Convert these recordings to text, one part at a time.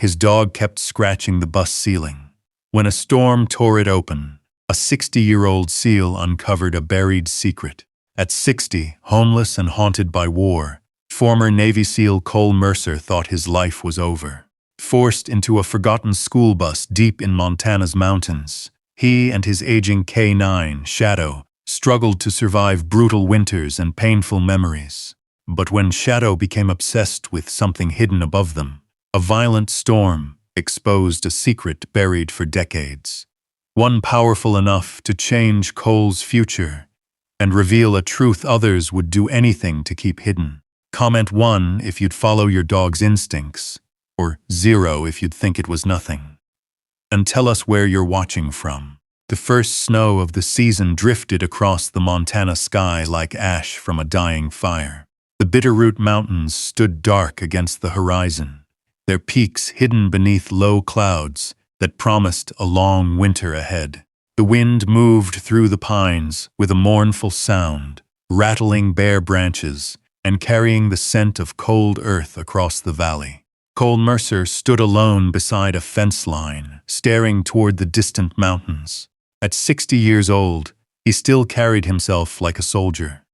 His dog kept scratching the bus ceiling. When a storm tore it open, a 60-year-old SEAL uncovered a buried secret. At 60, homeless and haunted by war, former Navy SEAL Cole Mercer thought his life was over. Forced into a forgotten school bus deep in Montana's mountains, he and his aging K9, Shadow, struggled to survive brutal winters and painful memories. But when Shadow became obsessed with something hidden above them, a violent storm exposed a secret buried for decades. One powerful enough to change Cole's future and reveal a truth others would do anything to keep hidden. Comment 1 if you'd follow your dog's instincts, or 0 if you'd think it was nothing. And tell us where you're watching from. The first snow of the season drifted across the Montana sky like ash from a dying fire. The Bitterroot Mountains stood dark against the horizon, their peaks hidden beneath low clouds that promised a long winter ahead. The wind moved through the pines with a mournful sound, rattling bare branches and carrying the scent of cold earth across the valley. Cole Mercer stood alone beside a fence line, staring toward the distant mountains. At 60 years old, he still carried himself like a soldier.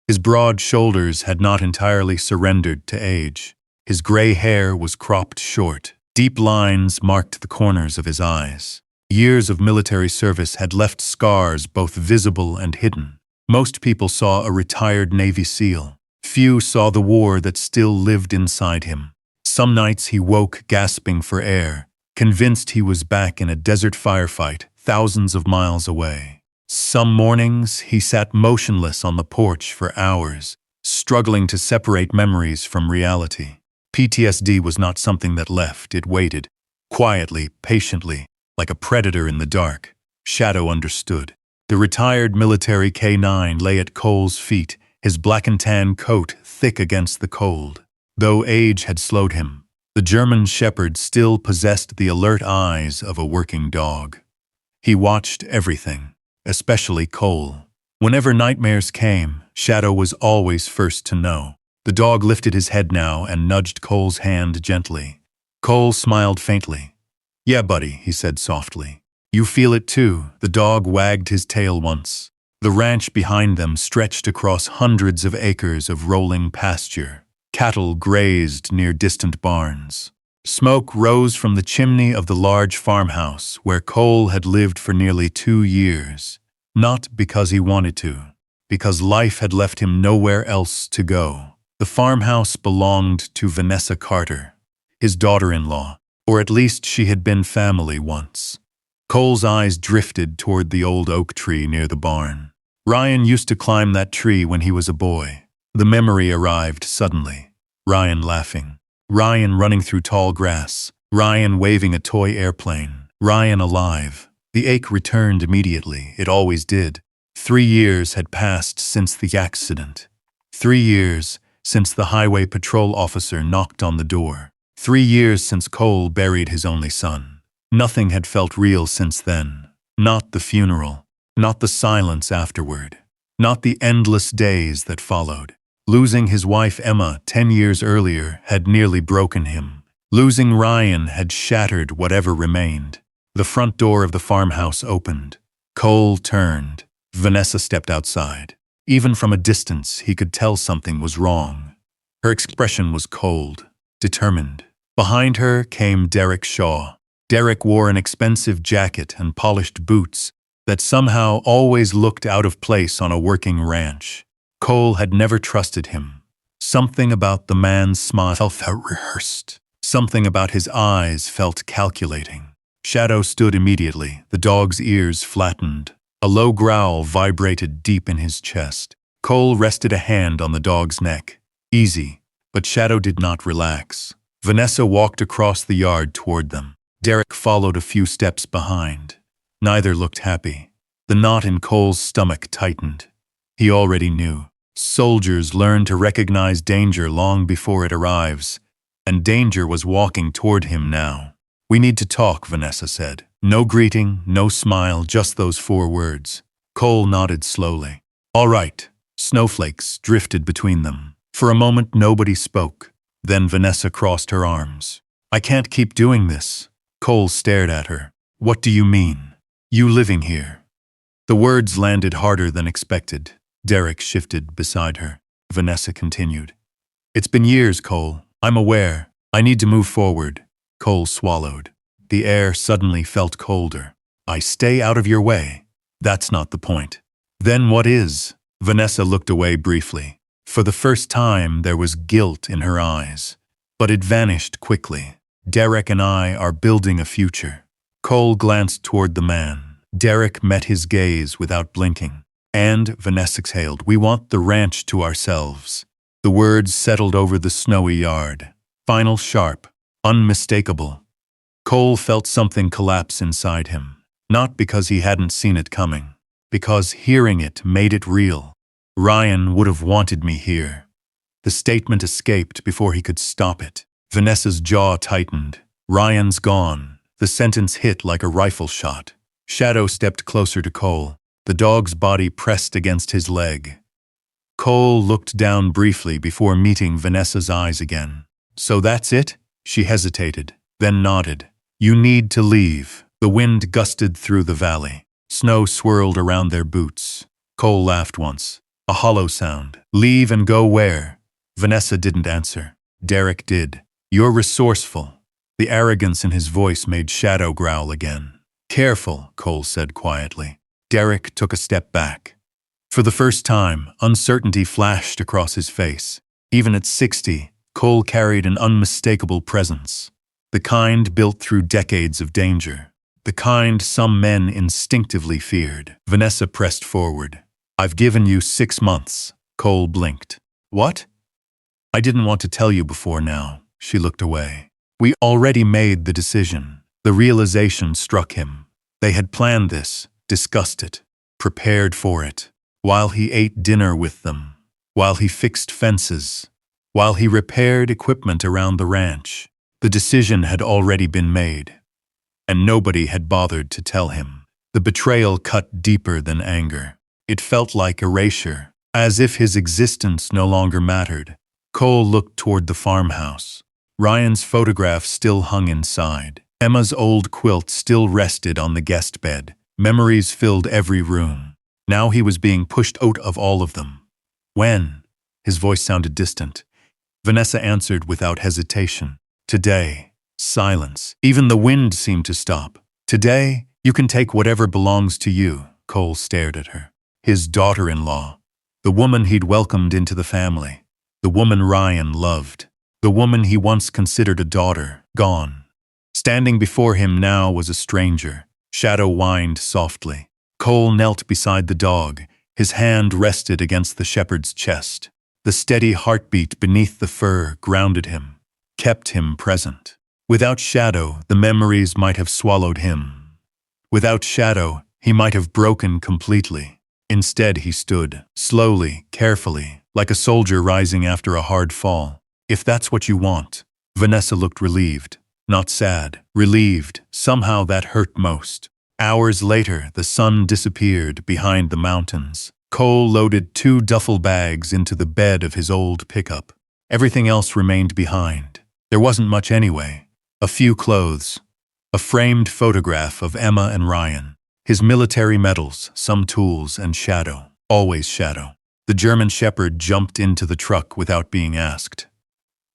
His broad shoulders had not entirely surrendered to age. His gray hair was cropped short. Deep lines marked the corners of his eyes. Years of military service had left scars both visible and hidden. Most people saw a retired Navy SEAL. Few saw the war that still lived inside him. Some nights he woke gasping for air, convinced he was back in a desert firefight thousands of miles away. Some mornings he sat motionless on the porch for hours, struggling to separate memories from reality. PTSD was not something that left, it waited, quietly, patiently, like a predator in the dark. Shadow understood. The retired military K9 lay at Cole's feet, his black and tan coat thick against the cold. Though age had slowed him, the German shepherd still possessed the alert eyes of a working dog. He watched everything, especially Cole. Whenever nightmares came, Shadow was always first to know. The dog lifted his head now and nudged Cole's hand gently. Cole smiled faintly. "Yeah, buddy," he said softly. "You feel it too." The dog wagged his tail once. The ranch behind them stretched across hundreds of acres of rolling pasture. Cattle grazed near distant barns. Smoke rose from the chimney of the large farmhouse where Cole had lived for nearly 2 years. Not because he wanted to, because life had left him nowhere else to go. The farmhouse belonged to Vanessa Carter, his daughter-in-law, or at least she had been family once. Cole's eyes drifted toward the old oak tree near the barn. Ryan used to climb that tree when he was a boy. The memory arrived suddenly. Ryan laughing. Ryan running through tall grass. Ryan waving a toy airplane. Ryan alive. The ache returned immediately. It always did. 3 years had passed since the accident. 3 years since the highway patrol officer knocked on the door. 3 years since Cole buried his only son. Nothing had felt real since then. Not the funeral. Not the silence afterward. Not the endless days that followed. Losing his wife Emma 10 years earlier had nearly broken him. Losing Ryan had shattered whatever remained. The front door of the farmhouse opened. Cole turned. Vanessa stepped outside. Even from a distance, he could tell something was wrong. Her expression was cold, determined. Behind her came Derek Shaw. Derek wore an expensive jacket and polished boots that somehow always looked out of place on a working ranch. Cole had never trusted him. Something about the man's smile felt rehearsed. Something about his eyes felt calculating. Shadow stood immediately, the dog's ears flattened. A low growl vibrated deep in his chest. Cole rested a hand on the dog's neck. Easy, but Shadow did not relax. Vanessa walked across the yard toward them. Derek followed a few steps behind. Neither looked happy. The knot in Cole's stomach tightened. He already knew. Soldiers learn to recognize danger long before it arrives, and danger was walking toward him now. "We need to talk," Vanessa said. No greeting, no smile, just those 4 words. Cole nodded slowly. "All right." Snowflakes drifted between them. For a moment, nobody spoke. Then Vanessa crossed her arms. I can't keep doing this. Cole stared at her. What do you mean? You living here? The words landed harder than expected. Derek shifted beside her. Vanessa continued. It's been years, Cole. I'm aware. I need to move forward. Cole swallowed. The air suddenly felt colder. I stay out of your way. That's not the point. Then what is? Vanessa looked away briefly. For the first time, there was guilt in her eyes. But it vanished quickly. Derek and I are building a future. Cole glanced toward the man. Derek met his gaze without blinking. And, Vanessa exhaled, we want the ranch to ourselves. The words settled over the snowy yard. Final, sharp, unmistakable. Cole felt something collapse inside him. Not because he hadn't seen it coming. Because hearing it made it real. Ryan would have wanted me here. The statement escaped before he could stop it. Vanessa's jaw tightened. Ryan's gone. The sentence hit like a rifle shot. Shadow stepped closer to Cole. The dog's body pressed against his leg. Cole looked down briefly before meeting Vanessa's eyes again. So that's it? She hesitated, then nodded. You need to leave. The wind gusted through the valley. Snow swirled around their boots. Cole laughed once. A hollow sound. Leave and go where? Vanessa didn't answer. Derek did. You're resourceful. The arrogance in his voice made Shadow growl again. Careful, Cole said quietly. Derek took a step back. For the first time, uncertainty flashed across his face. Even at 60, Cole carried an unmistakable presence. The kind built through decades of danger. The kind some men instinctively feared. Vanessa pressed forward. I've given you 6 months. Cole blinked. What? I didn't want to tell you before now. She looked away. We already made the decision. The realization struck him. They had planned this, discussed it, prepared for it. While he ate dinner with them. While he fixed fences. While he repaired equipment around the ranch. The decision had already been made. And nobody had bothered to tell him. The betrayal cut deeper than anger. It felt like erasure, as if his existence no longer mattered. Cole looked toward the farmhouse. Ryan's photograph still hung inside. Emma's old quilt still rested on the guest bed. Memories filled every room. Now he was being pushed out of all of them. When? His voice sounded distant. Vanessa answered without hesitation. Today. Silence. Even the wind seemed to stop. Today, you can take whatever belongs to you. Cole stared at her. His daughter-in-law. The woman he'd welcomed into the family. The woman Ryan loved. The woman he once considered a daughter. Gone. Standing before him now was a stranger. Shadow whined softly. Cole knelt beside the dog. His hand rested against the shepherd's chest. The steady heartbeat beneath the fur grounded him, kept him present. Without Shadow, the memories might have swallowed him. Without Shadow, he might have broken completely. Instead, he stood, slowly, carefully, like a soldier rising after a hard fall. If that's what you want. Vanessa looked relieved, not sad, relieved. Somehow that hurt most. Hours later, the sun disappeared behind the mountains. Cole loaded 2 duffel bags into the bed of his old pickup. Everything else remained behind. There wasn't much anyway. A few clothes. A framed photograph of Emma and Ryan. His military medals, some tools, and Shadow. Always Shadow. The German shepherd jumped into the truck without being asked.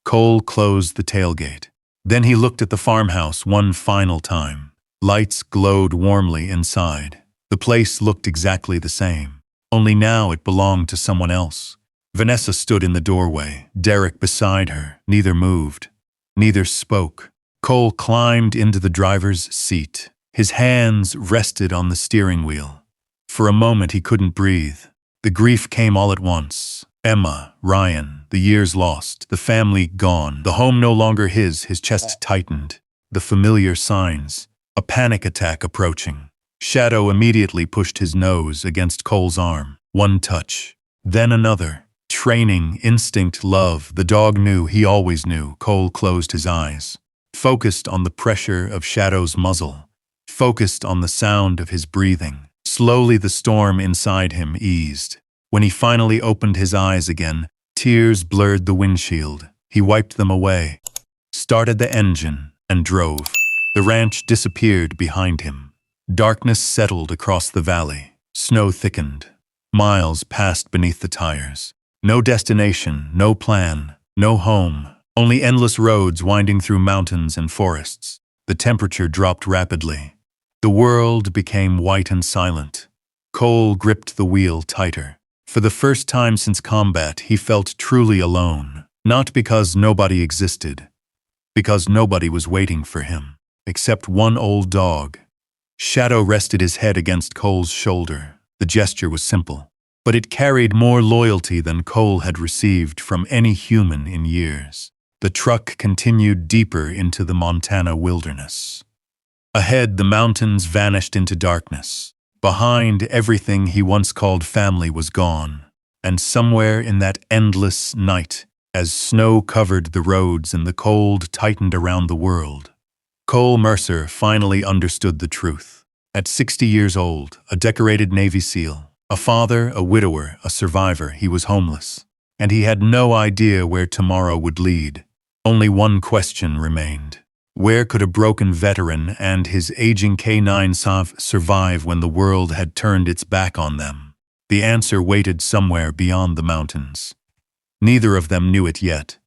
Cole closed the tailgate. Then he looked at the farmhouse one final time. Lights glowed warmly inside. The place looked exactly the same. Only now it belonged to someone else. Vanessa stood in the doorway, Derek beside her. Neither moved. Neither spoke. Cole climbed into the driver's seat. His hands rested on the steering wheel. For a moment he couldn't breathe. The grief came all at once. Emma, Ryan, the years lost, the family gone, the home no longer his chest tightened. The familiar signs. A panic attack approaching. Shadow immediately pushed his nose against Cole's arm. One touch. Then another. Training, instinct, love. The dog knew, he always knew. Cole closed his eyes. Focused on the pressure of Shadow's muzzle. Focused on the sound of his breathing. Slowly the storm inside him eased. When he finally opened his eyes again, tears blurred the windshield. He wiped them away. started the engine, and drove. The ranch disappeared behind him. Darkness settled across the valley. Snow thickened. Miles passed beneath the tires. No destination, no plan, no home, only endless roads winding through mountains and forests. The temperature dropped rapidly. The world became white and silent. Cole gripped the wheel tighter. For the first time since combat, he felt truly alone. Not because nobody existed, because nobody was waiting for him, except one old dog. Shadow rested his head against Cole's shoulder. The gesture was simple, but it carried more loyalty than Cole had received from any human in years. The truck continued deeper into the Montana wilderness. Ahead, the mountains vanished into darkness. Behind, everything he once called family was gone. And somewhere in that endless night, as snow covered the roads and the cold tightened around the world, Cole Mercer finally understood the truth. At 60 years old, a decorated Navy SEAL, a father, a widower, a survivor, he was homeless. And he had no idea where tomorrow would lead. Only one question remained. Where could a broken veteran and his aging K9 survive when the world had turned its back on them? The answer waited somewhere beyond the mountains. Neither of them knew it yet,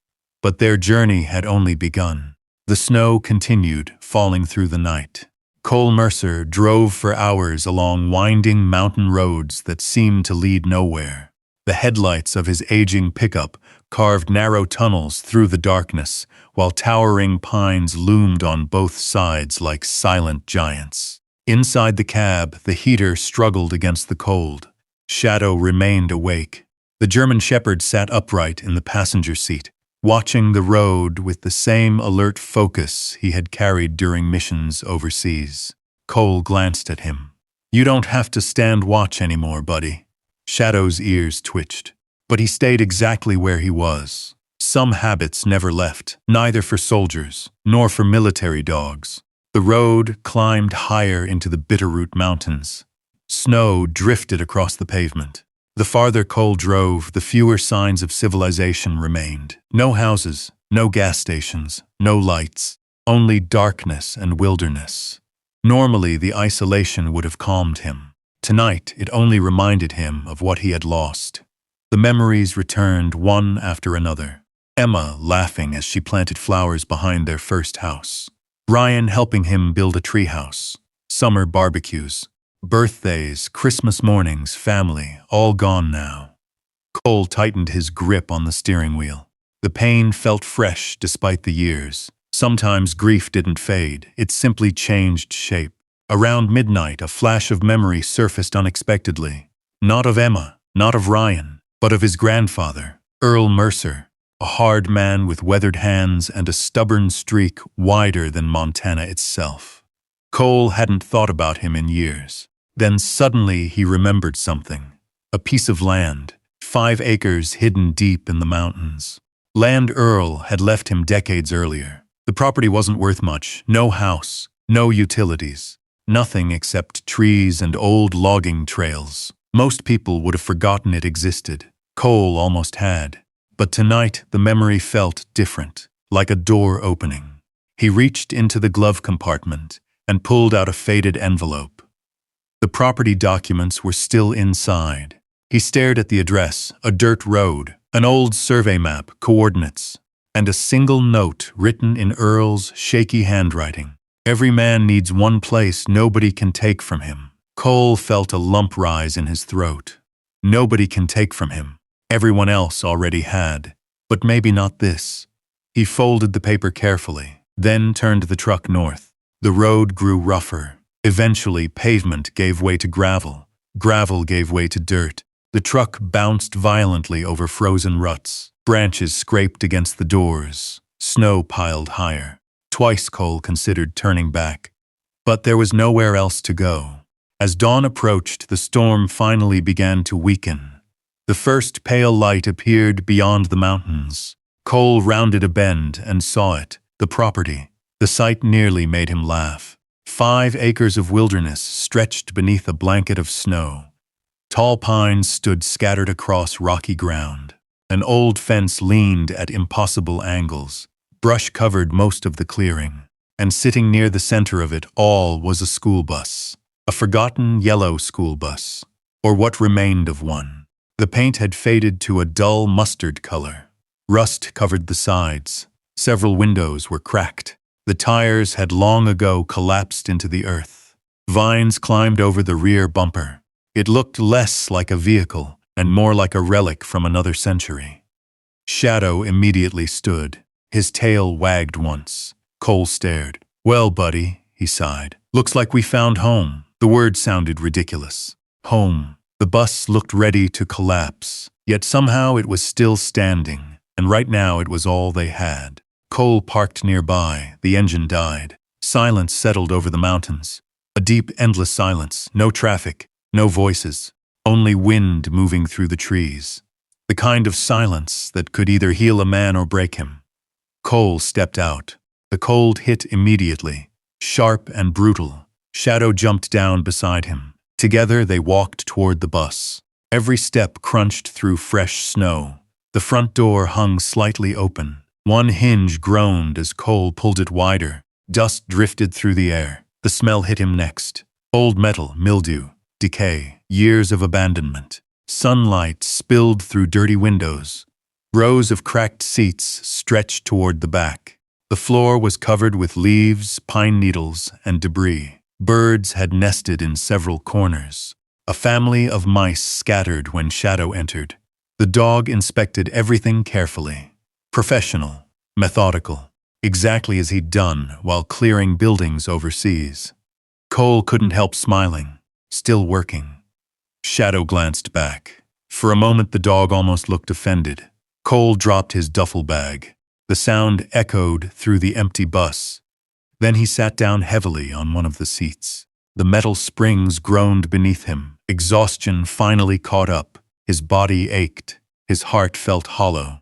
but their journey had only begun. The snow continued, falling through the night. Cole Mercer drove for hours along winding mountain roads that seemed to lead nowhere. The headlights of his aging pickup carved narrow tunnels through the darkness, while towering pines loomed on both sides like silent giants. Inside the cab, the heater struggled against the cold. Shadow remained awake. The German Shepherd sat upright in the passenger seat, watching the road with the same alert focus he had carried during missions overseas. Cole glanced at him. "You don't have to stand watch anymore, buddy." Shadow's ears twitched, but he stayed exactly where he was. Some habits never left, neither for soldiers nor for military dogs. The road climbed higher into the Bitterroot Mountains. Snow drifted across the pavement. The farther Cole drove, the fewer signs of civilization remained. No houses, no gas stations, no lights, only darkness and wilderness. Normally, the isolation would have calmed him. Tonight, it only reminded him of what he had lost. The memories returned one after another. Emma laughing as she planted flowers behind their first house. Ryan helping him build a treehouse. Summer barbecues. Birthdays, Christmas mornings, family, all gone now. Cole tightened his grip on the steering wheel. The pain felt fresh despite the years. Sometimes grief didn't fade, it simply changed shape. Around midnight, a flash of memory surfaced unexpectedly. Not of Emma, not of Ryan, but of his grandfather, Earl Mercer, a hard man with weathered hands and a stubborn streak wider than Montana itself. Cole hadn't thought about him in years. Then suddenly he remembered something. A piece of land, 5 acres hidden deep in the mountains. Land Earl had left him decades earlier. The property wasn't worth much. No house, no utilities. Nothing except trees and old logging trails. Most people would have forgotten it existed. Cole almost had. But tonight the memory felt different, like a door opening. He reached into the glove compartment and pulled out a faded envelope. The property documents were still inside. He stared at the address, a dirt road, an old survey map, coordinates, and a single note written in Earl's shaky handwriting. "Every man needs one place nobody can take from him." Cole felt a lump rise in his throat. Nobody can take from him. Everyone else already had, but maybe not this. He folded the paper carefully, then turned the truck north. The road grew rougher. Eventually, pavement gave way to gravel. Gravel gave way to dirt. The truck bounced violently over frozen ruts. Branches scraped against the doors. Snow piled higher. Twice Cole considered turning back. But there was nowhere else to go. As dawn approached, the storm finally began to weaken. The first pale light appeared beyond the mountains. Cole rounded a bend and saw it, the property. The sight nearly made him laugh. 5 acres of wilderness stretched beneath a blanket of snow. Tall pines stood scattered across rocky ground. An old fence leaned at impossible angles. Brush covered most of the clearing, and sitting near the center of it all was a school bus. A forgotten yellow school bus, or what remained of one. The paint had faded to a dull mustard color. Rust covered the sides. Several windows were cracked. The tires had long ago collapsed into the earth. Vines climbed over the rear bumper. It looked less like a vehicle and more like a relic from another century. Shadow immediately stood. His tail wagged once. Cole stared. "Well, buddy," he sighed. "Looks like we found home." The word sounded ridiculous. Home. The bus looked ready to collapse, yet somehow it was still standing, and right now it was all they had. Cole parked nearby. The engine died. Silence settled over the mountains. A deep, endless silence. No traffic, no voices, only wind moving through the trees. The kind of silence that could either heal a man or break him. Cole stepped out. The cold hit immediately, sharp and brutal. Shadow jumped down beside him. Together they walked toward the bus. Every step crunched through fresh snow. The front door hung slightly open. One hinge groaned as Cole pulled it wider. Dust drifted through the air. The smell hit him next. Old metal, mildew, decay, years of abandonment. Sunlight spilled through dirty windows. Rows of cracked seats stretched toward the back. The floor was covered with leaves, pine needles, and debris. Birds had nested in several corners. A family of mice scattered when Shadow entered. The dog inspected everything carefully. Professional, methodical, exactly as he'd done while clearing buildings overseas. Cole couldn't help smiling. Still working. Shadow glanced back. For a moment the dog almost looked offended. Cole dropped his duffel bag. The sound echoed through the empty bus. Then he sat down heavily on one of the seats. The metal springs groaned beneath him. Exhaustion finally caught up. His body ached. His heart felt hollow.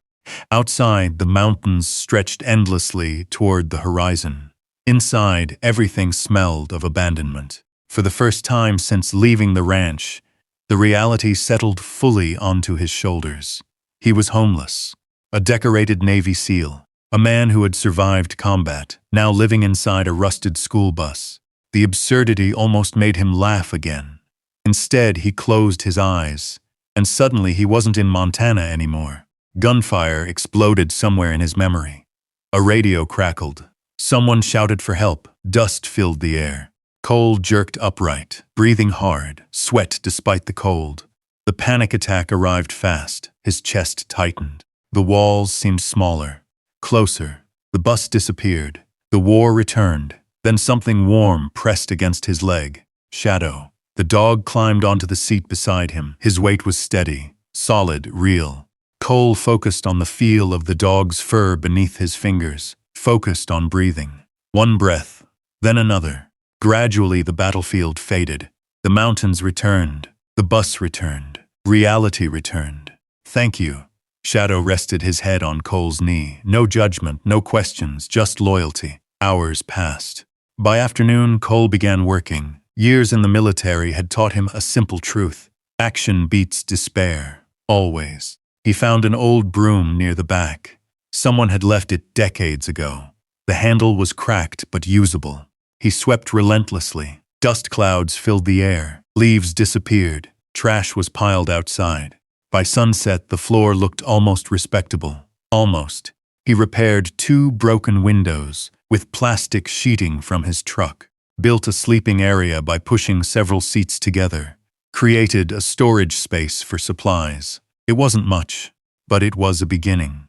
Outside, the mountains stretched endlessly toward the horizon. Inside, everything smelled of abandonment. For the first time since leaving the ranch, the reality settled fully onto his shoulders. He was homeless. A decorated Navy SEAL. A man who had survived combat, now living inside a rusted school bus. The absurdity almost made him laugh again. Instead, he closed his eyes, and suddenly he wasn't in Montana anymore. Gunfire exploded somewhere in his memory. A radio crackled. Someone shouted for help. Dust filled the air. Cole jerked upright, breathing hard, sweat despite the cold. The panic attack arrived fast. His chest tightened. The walls seemed smaller. Closer. The bus disappeared. The war returned. Then something warm pressed against his leg. Shadow. The dog climbed onto the seat beside him. His weight was steady, solid, real. Cole focused on the feel of the dog's fur beneath his fingers, focused on breathing. One breath, then another. Gradually the battlefield faded. The mountains returned. The bus returned. Reality returned. "Thank you." Shadow rested his head on Cole's knee. No judgment, no questions, just loyalty. Hours passed. By afternoon, Cole began working. Years in the military had taught him a simple truth. Action beats despair. Always. He found an old broom near the back. Someone had left it decades ago. The handle was cracked but usable. He swept relentlessly. Dust clouds filled the air. Leaves disappeared. Trash was piled outside. By sunset, the floor looked almost respectable. Almost. He repaired 2 broken windows with plastic sheeting from his truck, built a sleeping area by pushing several seats together, created a storage space for supplies. It wasn't much, but it was a beginning.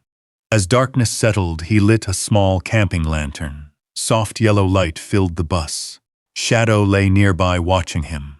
As darkness settled, he lit a small camping lantern. Soft yellow light filled the bus. Shadow lay nearby watching him.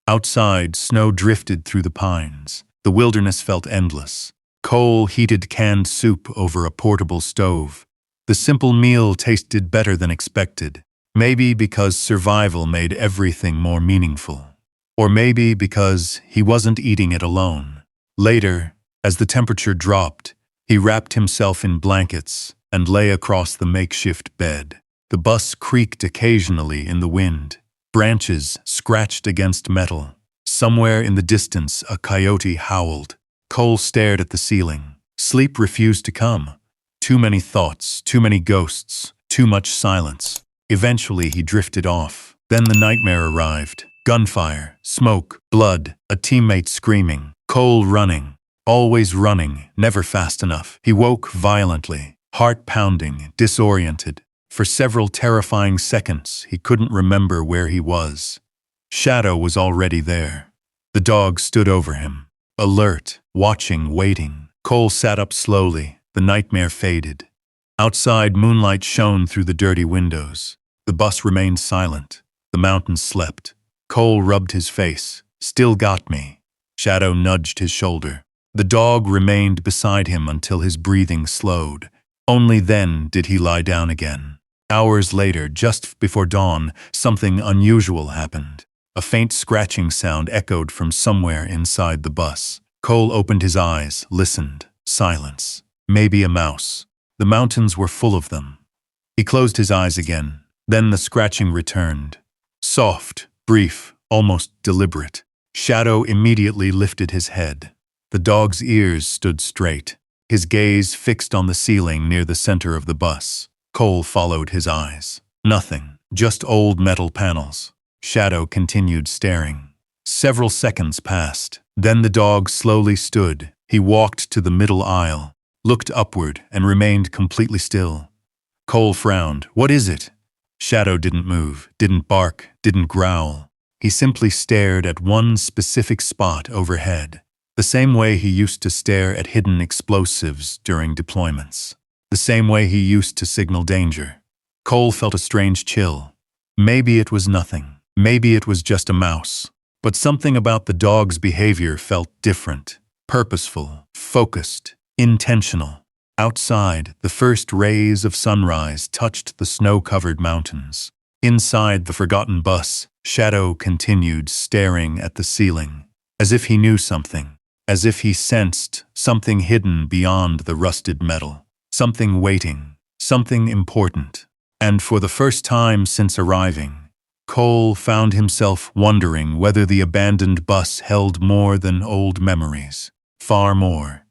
Outside, snow drifted through the pines. The wilderness felt endless. Cole heated canned soup over a portable stove. The simple meal tasted better than expected. Maybe because survival made everything more meaningful. Or maybe because he wasn't eating it alone. Later, as the temperature dropped, he wrapped himself in blankets and lay across the makeshift bed. The bus creaked occasionally in the wind. Branches scratched against metal. Somewhere in the distance, a coyote howled. Cole stared at the ceiling. Sleep refused to come. Too many thoughts, too many ghosts, too much silence. Eventually he drifted off. Then the nightmare arrived. Gunfire, smoke, blood, a teammate screaming, Cole running. Always running, never fast enough. He woke violently, heart pounding, disoriented. For several terrifying seconds, he couldn't remember where he was. Shadow was already there. The dog stood over him, alert, watching, waiting. Cole sat up slowly. The nightmare faded. Outside, moonlight shone through the dirty windows. The bus remained silent. The mountains slept. Cole rubbed his face. Still got me. Shadow nudged his shoulder. The dog remained beside him until his breathing slowed. Only then did he lie down again. Hours later, just before dawn, something unusual happened. A faint scratching sound echoed from somewhere inside the bus. Cole opened his eyes, listened. Silence. Maybe a mouse. The mountains were full of them. He closed his eyes again. Then the scratching returned. Soft, brief, almost deliberate. Shadow immediately lifted his head. The dog's ears stood straight, his gaze fixed on the ceiling near the center of the bus. Cole followed his eyes. Nothing, just old metal panels. Shadow continued staring. Several seconds passed. Then the dog slowly stood. He walked to the middle aisle, looked upward, and remained completely still. Cole frowned. What is it? Shadow didn't move, didn't bark, didn't growl. He simply stared at one specific spot overhead, the same way he used to stare at hidden explosives during deployments, the same way he used to signal danger. Cole felt a strange chill. Maybe it was nothing. Maybe it was just a mouse. But something about the dog's behavior felt different, purposeful, focused, intentional. Outside, the first rays of sunrise touched the snow-covered mountains. Inside the forgotten bus, Shadow continued staring at the ceiling, as if he knew something, as if he sensed something hidden beyond the rusted metal, something waiting, something important. And for the first time since arriving, Cole found himself wondering whether the abandoned bus held more than old memories. Far more.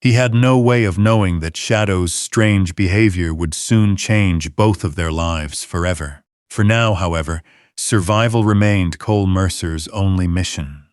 He had no way of knowing that Shadow's strange behavior would soon change both of their lives forever. For now, however, survival remained Cole Mercer's only mission.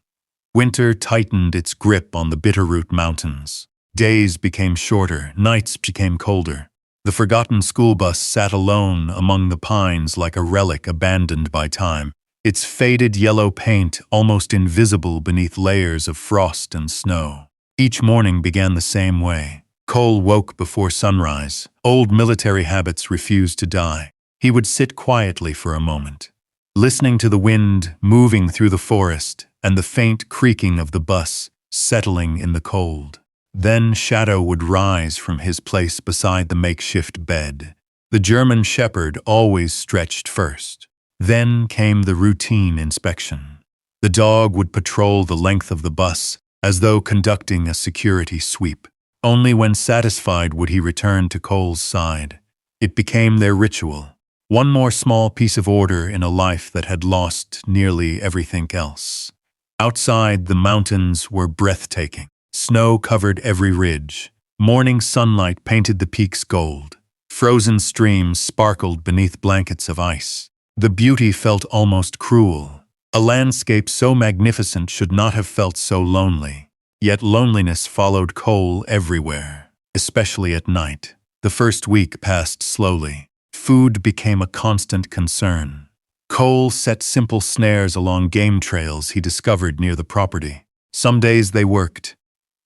Winter tightened its grip on the Bitterroot Mountains. Days became shorter, nights became colder. The forgotten school bus sat alone among the pines like a relic abandoned by time, its faded yellow paint almost invisible beneath layers of frost and snow. Each morning began the same way. Cole woke before sunrise. Old military habits refused to die. He would sit quietly for a moment, listening to the wind moving through the forest and the faint creaking of the bus settling in the cold. Then Shadow would rise from his place beside the makeshift bed. The German shepherd always stretched first. Then came the routine inspection. The dog would patrol the length of the bus as though conducting a security sweep. Only when satisfied would he return to Cole's side. It became their ritual. One more small piece of order in a life that had lost nearly everything else. Outside, the mountains were breathtaking. Snow covered every ridge. Morning sunlight painted the peaks gold. Frozen streams sparkled beneath blankets of ice. The beauty felt almost cruel. A landscape so magnificent should not have felt so lonely. Yet loneliness followed Cole everywhere, especially at night. The first week passed slowly. Food became a constant concern. Cole set simple snares along game trails he discovered near the property. Some days they worked.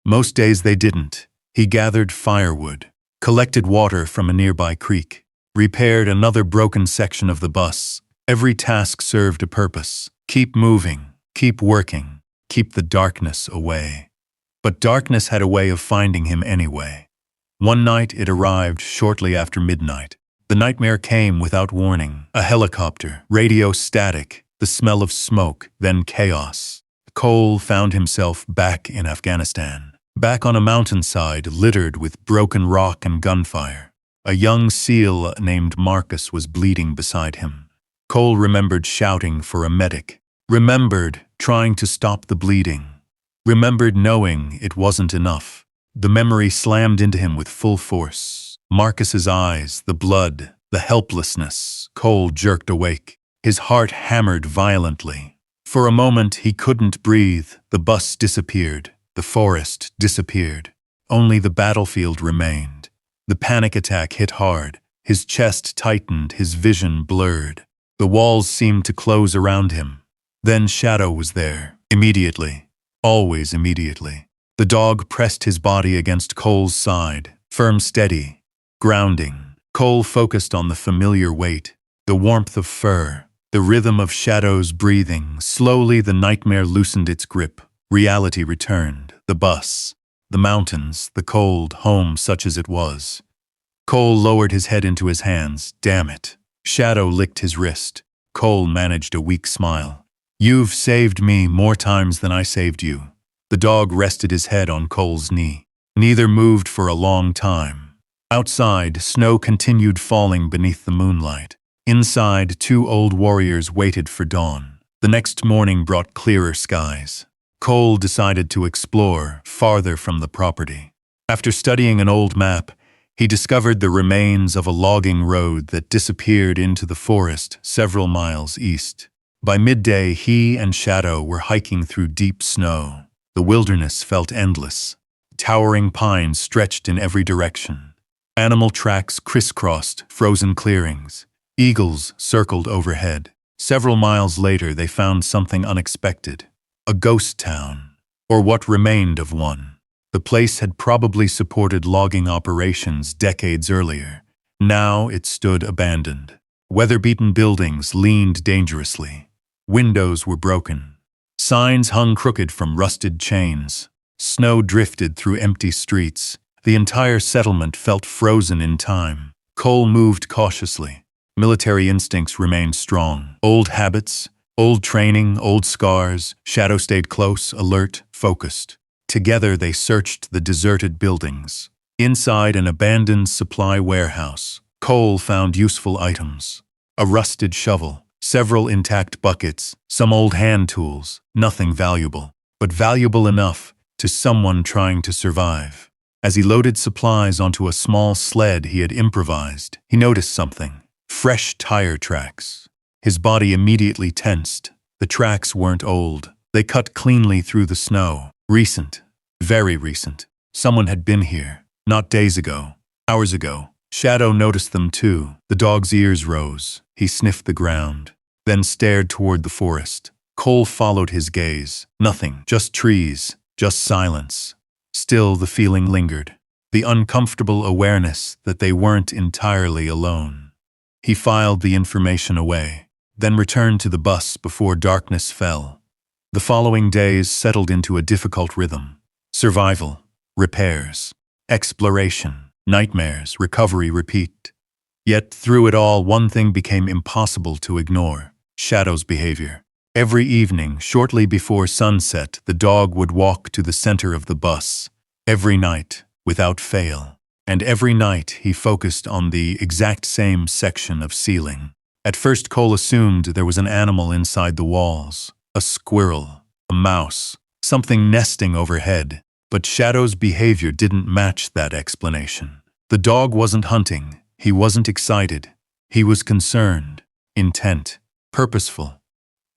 Most days they didn't. He gathered firewood, collected water from a nearby creek, repaired another broken section of the bus. Every task served a purpose. Keep moving, keep working, keep the darkness away. But darkness had a way of finding him anyway. One night it arrived shortly after midnight. The nightmare came without warning. A helicopter, radio static, the smell of smoke, then chaos. Cole found himself back in Afghanistan. Back on a mountainside littered with broken rock and gunfire. A young SEAL named Marcus was bleeding beside him. Cole remembered shouting for a medic. Remembered trying to stop the bleeding. Remembered knowing it wasn't enough. The memory slammed into him with full force. Marcus's eyes, the blood, the helplessness. Cole jerked awake. His heart hammered violently. For a moment he couldn't breathe. The bus disappeared. The forest disappeared. Only the battlefield remained. The panic attack hit hard. His chest tightened, his vision blurred. The walls seemed to close around him. Then Shadow was there. Immediately. Always immediately. The dog pressed his body against Cole's side, firm, steady, grounding. Cole focused on the familiar weight, the warmth of fur, the rhythm of Shadow's breathing. Slowly the nightmare loosened its grip. Reality returned. The bus, the mountains, the cold home such as it was. Cole lowered his head into his hands. Damn it. Shadow licked his wrist. Cole managed a weak smile. You've saved me more times than I saved you. The dog rested his head on Cole's knee. Neither moved for a long time. Outside, snow continued falling beneath the moonlight. Inside, two old warriors waited for dawn. The next morning brought clearer skies. Cole decided to explore farther from the property. After studying an old map, he discovered the remains of a logging road that disappeared into the forest several miles east. By midday, he and Shadow were hiking through deep snow. The wilderness felt endless. Towering pines stretched in every direction. Animal tracks crisscrossed frozen clearings. Eagles circled overhead. Several miles later, they found something unexpected. A ghost town, or what remained of one. The place had probably supported logging operations decades earlier. Now it stood abandoned. Weather-beaten buildings leaned dangerously. Windows were broken. Signs hung crooked from rusted chains. Snow drifted through empty streets. The entire settlement felt frozen in time. Cole moved cautiously. Military instincts remained strong. Old habits, old training, old scars. Shadow stayed close, alert, focused. Together they searched the deserted buildings. Inside an abandoned supply warehouse, Cole found useful items. A rusted shovel, several intact buckets, some old hand tools. Nothing valuable, but valuable enough to someone trying to survive. As he loaded supplies onto a small sled he had improvised, he noticed something. Fresh tire tracks. His body immediately tensed. The tracks weren't old. They cut cleanly through the snow. Recent. Very recent. Someone had been here. Not days ago. Hours ago. Shadow noticed them too. The dog's ears rose. He sniffed the ground, then stared toward the forest. Cole followed his gaze. Nothing. Just trees. Just silence. Still the feeling lingered. The uncomfortable awareness that they weren't entirely alone. He filed the information away, then returned to the bus before darkness fell. The following days settled into a difficult rhythm. Survival, repairs, exploration, nightmares, recovery, repeat. Yet through it all, one thing became impossible to ignore: Shadow's behavior. Every evening, shortly before sunset, the dog would walk to the center of the bus. Every night, without fail. And every night he focused on the exact same section of ceiling. At first Cole assumed there was an animal inside the walls. A squirrel, a mouse, something nesting overhead. But Shadow's behavior didn't match that explanation. The dog wasn't hunting. He wasn't excited. He was concerned, intent, purposeful.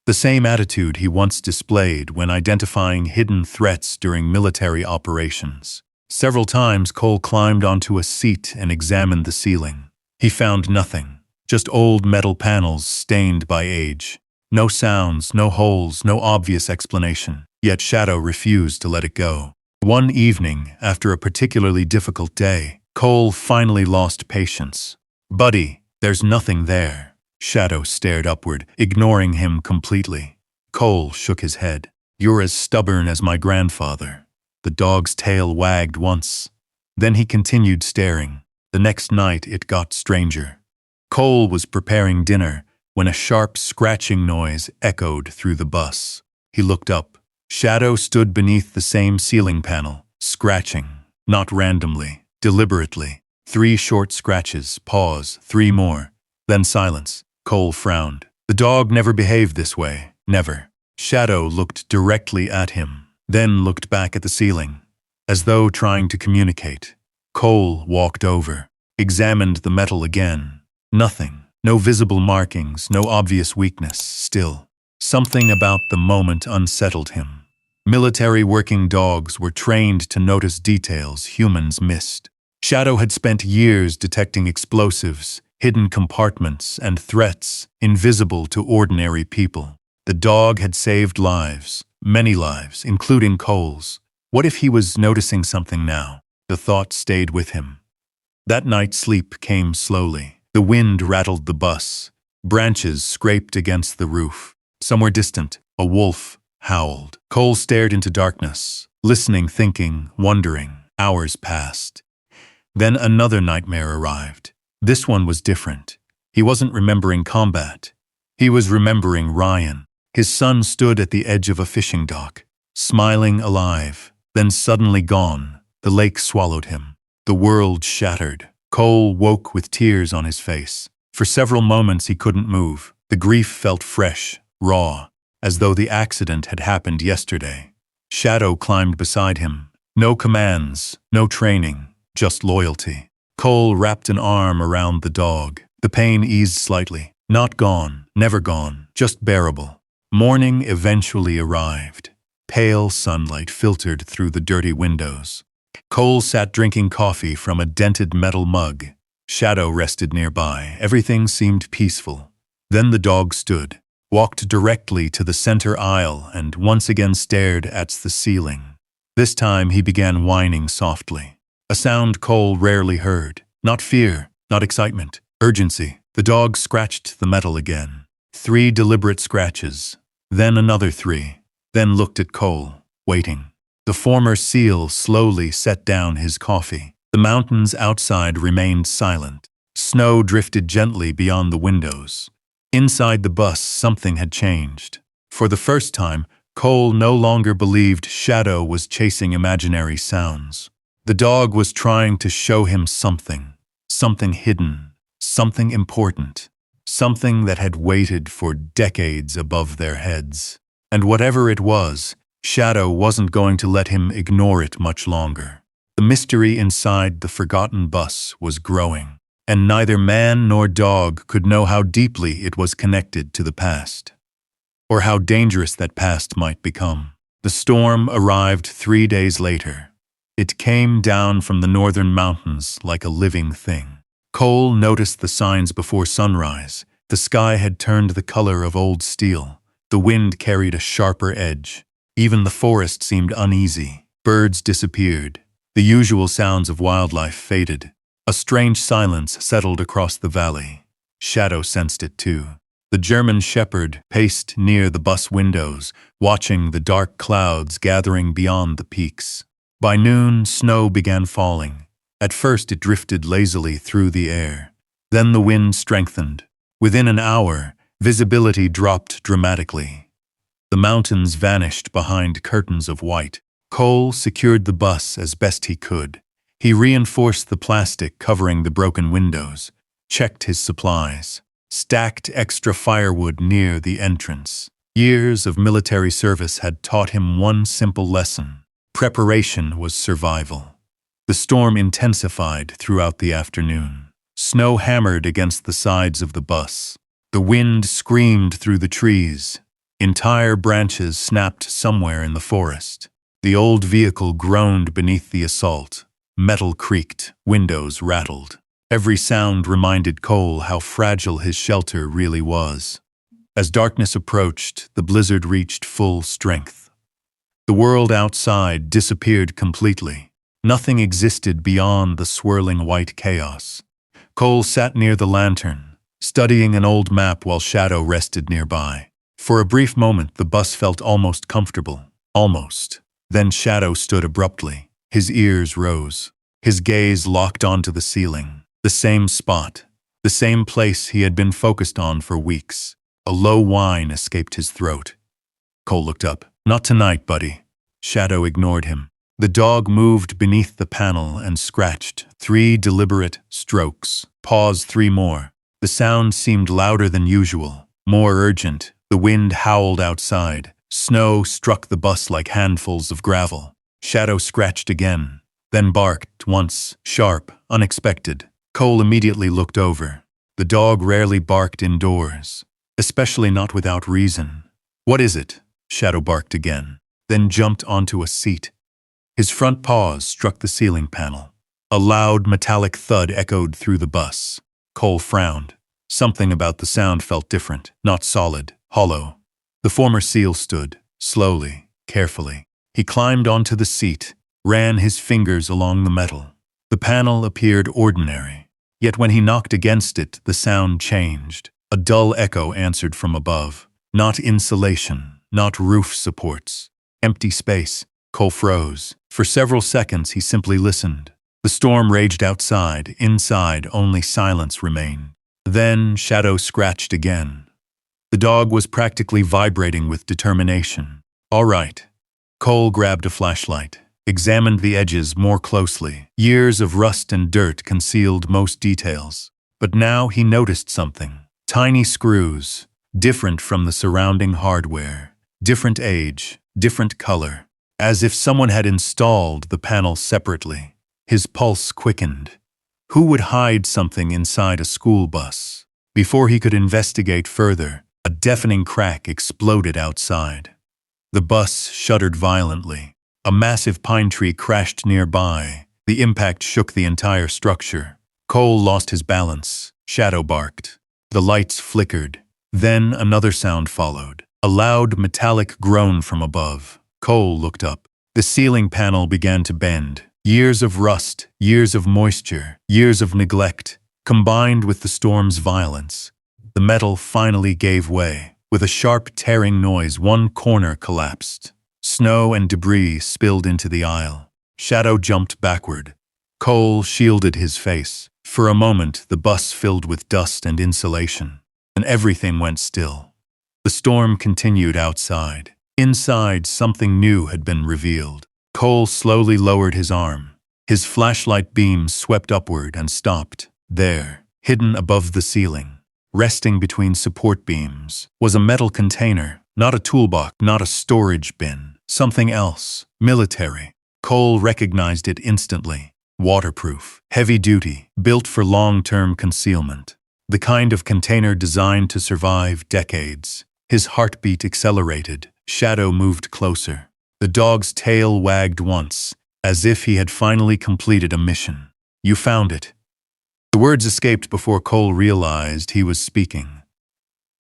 The same attitude he once displayed when identifying hidden threats during military operations. Several times Cole climbed onto a seat and examined the ceiling. He found nothing, just old metal panels stained by age. No sounds, no holes, no obvious explanation. Yet Shadow refused to let it go. One evening, after a particularly difficult day, Cole finally lost patience. "Buddy, there's nothing there." Shadow stared upward, ignoring him completely. Cole shook his head. "You're as stubborn as my grandfather." The dog's tail wagged once. Then he continued staring. The next night it got stranger. Cole was preparing dinner when a sharp scratching noise echoed through the bus. He looked up. Shadow stood beneath the same ceiling panel, scratching, not randomly, deliberately. 3 short scratches, pause, 3 more, then silence. Cole frowned. The dog never behaved this way, never. Shadow looked directly at him, then looked back at the ceiling, as though trying to communicate. Cole walked over. examined the metal again. Nothing. No visible markings, no obvious weakness. Still, something about the moment unsettled him. Military working dogs were trained to notice details humans missed. Shadow had spent years detecting explosives, hidden compartments, and threats invisible to ordinary people. The dog had saved lives, many lives, including Cole's. What if he was noticing something now? The thought stayed with him. That night sleep came slowly. The wind rattled the bus. Branches scraped against the roof. Somewhere distant, a wolf howled. Cole stared into darkness, listening, thinking, wondering. Hours passed. Then another nightmare arrived. This one was different. He wasn't remembering combat. He was remembering Ryan. His son stood at the edge of a fishing dock, smiling, alive, then suddenly gone. The lake swallowed him. The world shattered. Cole woke with tears on his face. For several moments he couldn't move. The grief felt fresh, raw, as though the accident had happened yesterday. Shadow climbed beside him. No commands, no training, just loyalty. Cole wrapped an arm around the dog. The pain eased slightly. Not gone, never gone, just bearable. Morning eventually arrived. Pale sunlight filtered through the dirty windows. Cole sat drinking coffee from a dented metal mug. Shadow rested nearby. Everything seemed peaceful. Then the dog stood, walked directly to the center aisle, and once again stared at the ceiling. This time he began whining softly. A sound Cole rarely heard. Not fear, not excitement, urgency. The dog scratched the metal again. 3 deliberate scratches. Then another 3. Then looked at Cole, waiting. The former SEAL slowly set down his coffee. The mountains outside remained silent. Snow drifted gently beyond the windows. Inside the bus, something had changed. For the first time, Cole no longer believed Shadow was chasing imaginary sounds. The dog was trying to show him something hidden, something important, something that had waited for decades above their heads. And whatever it was, Shadow wasn't going to let him ignore it much longer. The mystery inside the forgotten bus was growing, and neither man nor dog could know how deeply it was connected to the past, or how dangerous that past might become. The storm arrived 3 days later. It came down from the northern mountains like a living thing. Cole noticed the signs before sunrise. The sky had turned the color of old steel. The wind carried a sharper edge. Even the forest seemed uneasy. Birds disappeared. The usual sounds of wildlife faded. A strange silence settled across the valley. Shadow sensed it too. The German shepherd paced near the bus windows, watching the dark clouds gathering beyond the peaks. By noon, snow began falling. At first it drifted lazily through the air. Then the wind strengthened. Within an hour, visibility dropped dramatically. The mountains vanished behind curtains of white. Cole secured the bus as best he could. He reinforced the plastic covering the broken windows, checked his supplies, stacked extra firewood near the entrance. Years of military service had taught him one simple lesson. Preparation was survival. The storm intensified throughout the afternoon. Snow hammered against the sides of the bus. The wind screamed through the trees. Entire branches snapped somewhere in the forest. The old vehicle groaned beneath the assault. Metal creaked, windows rattled. Every sound reminded Cole how fragile his shelter really was. As darkness approached, the blizzard reached full strength. The world outside disappeared completely. Nothing existed beyond the swirling white chaos. Cole sat near the lantern, studying an old map while Shadow rested nearby. For a brief moment, the bus felt almost comfortable. Almost. Then Shadow stood abruptly. His ears rose. His gaze locked onto the ceiling. The same spot. The same place he had been focused on for weeks. A low whine escaped his throat. Cole looked up. "Not tonight, buddy." Shadow ignored him. The dog moved beneath the panel and scratched. 3 deliberate strokes. Pause 3 more. The sound seemed louder than usual, more urgent. The wind howled outside. Snow struck the bus like handfuls of gravel. Shadow scratched again, then barked once, sharp, unexpected. Cole immediately looked over. The dog rarely barked indoors, especially not without reason. "What is it?" Shadow barked again, then jumped onto a seat. His front paws struck the ceiling panel. A loud metallic thud echoed through the bus. Cole frowned. Something about the sound felt different, not solid, hollow. The former SEAL stood, slowly, carefully. He climbed onto the seat, ran his fingers along the metal. The panel appeared ordinary, yet when he knocked against it, the sound changed. A dull echo answered from above. Not insulation, not roof supports. Empty space. Cole froze. For several seconds he simply listened. The storm raged outside. Inside, only silence remained. Then Shadow scratched again. The dog was practically vibrating with determination. "All right." Cole grabbed a flashlight, examined the edges more closely. Years of rust and dirt concealed most details. But now he noticed something. Tiny screws, different from the surrounding hardware. Different age, different color. As if someone had installed the panel separately. His pulse quickened. Who would hide something inside a school bus? Before he could investigate further, a deafening crack exploded outside. The bus shuddered violently. A massive pine tree crashed nearby. The impact shook the entire structure. Cole lost his balance. Shadow barked. The lights flickered. Then another sound followed. A loud metallic groan from above. Cole looked up. The ceiling panel began to bend. Years of rust, years of moisture, years of neglect, combined with the storm's violence. The metal finally gave way. With a sharp tearing noise, one corner collapsed. Snow and debris spilled into the aisle. Shadow jumped backward. Cole shielded his face. For a moment, the bus filled with dust and insulation. And everything went still. The storm continued outside. Inside, something new had been revealed. Cole slowly lowered his arm. His flashlight beam swept upward and stopped. There, hidden above the ceiling, resting between support beams, was a metal container. Not a toolbox, not a storage bin. Something else. Military. Cole recognized it instantly. Waterproof. Heavy-duty. Built for long-term concealment. The kind of container designed to survive decades. His heartbeat accelerated. Shadow moved closer. The dog's tail wagged once, as if he had finally completed a mission. "You found it." The words escaped before Cole realized he was speaking.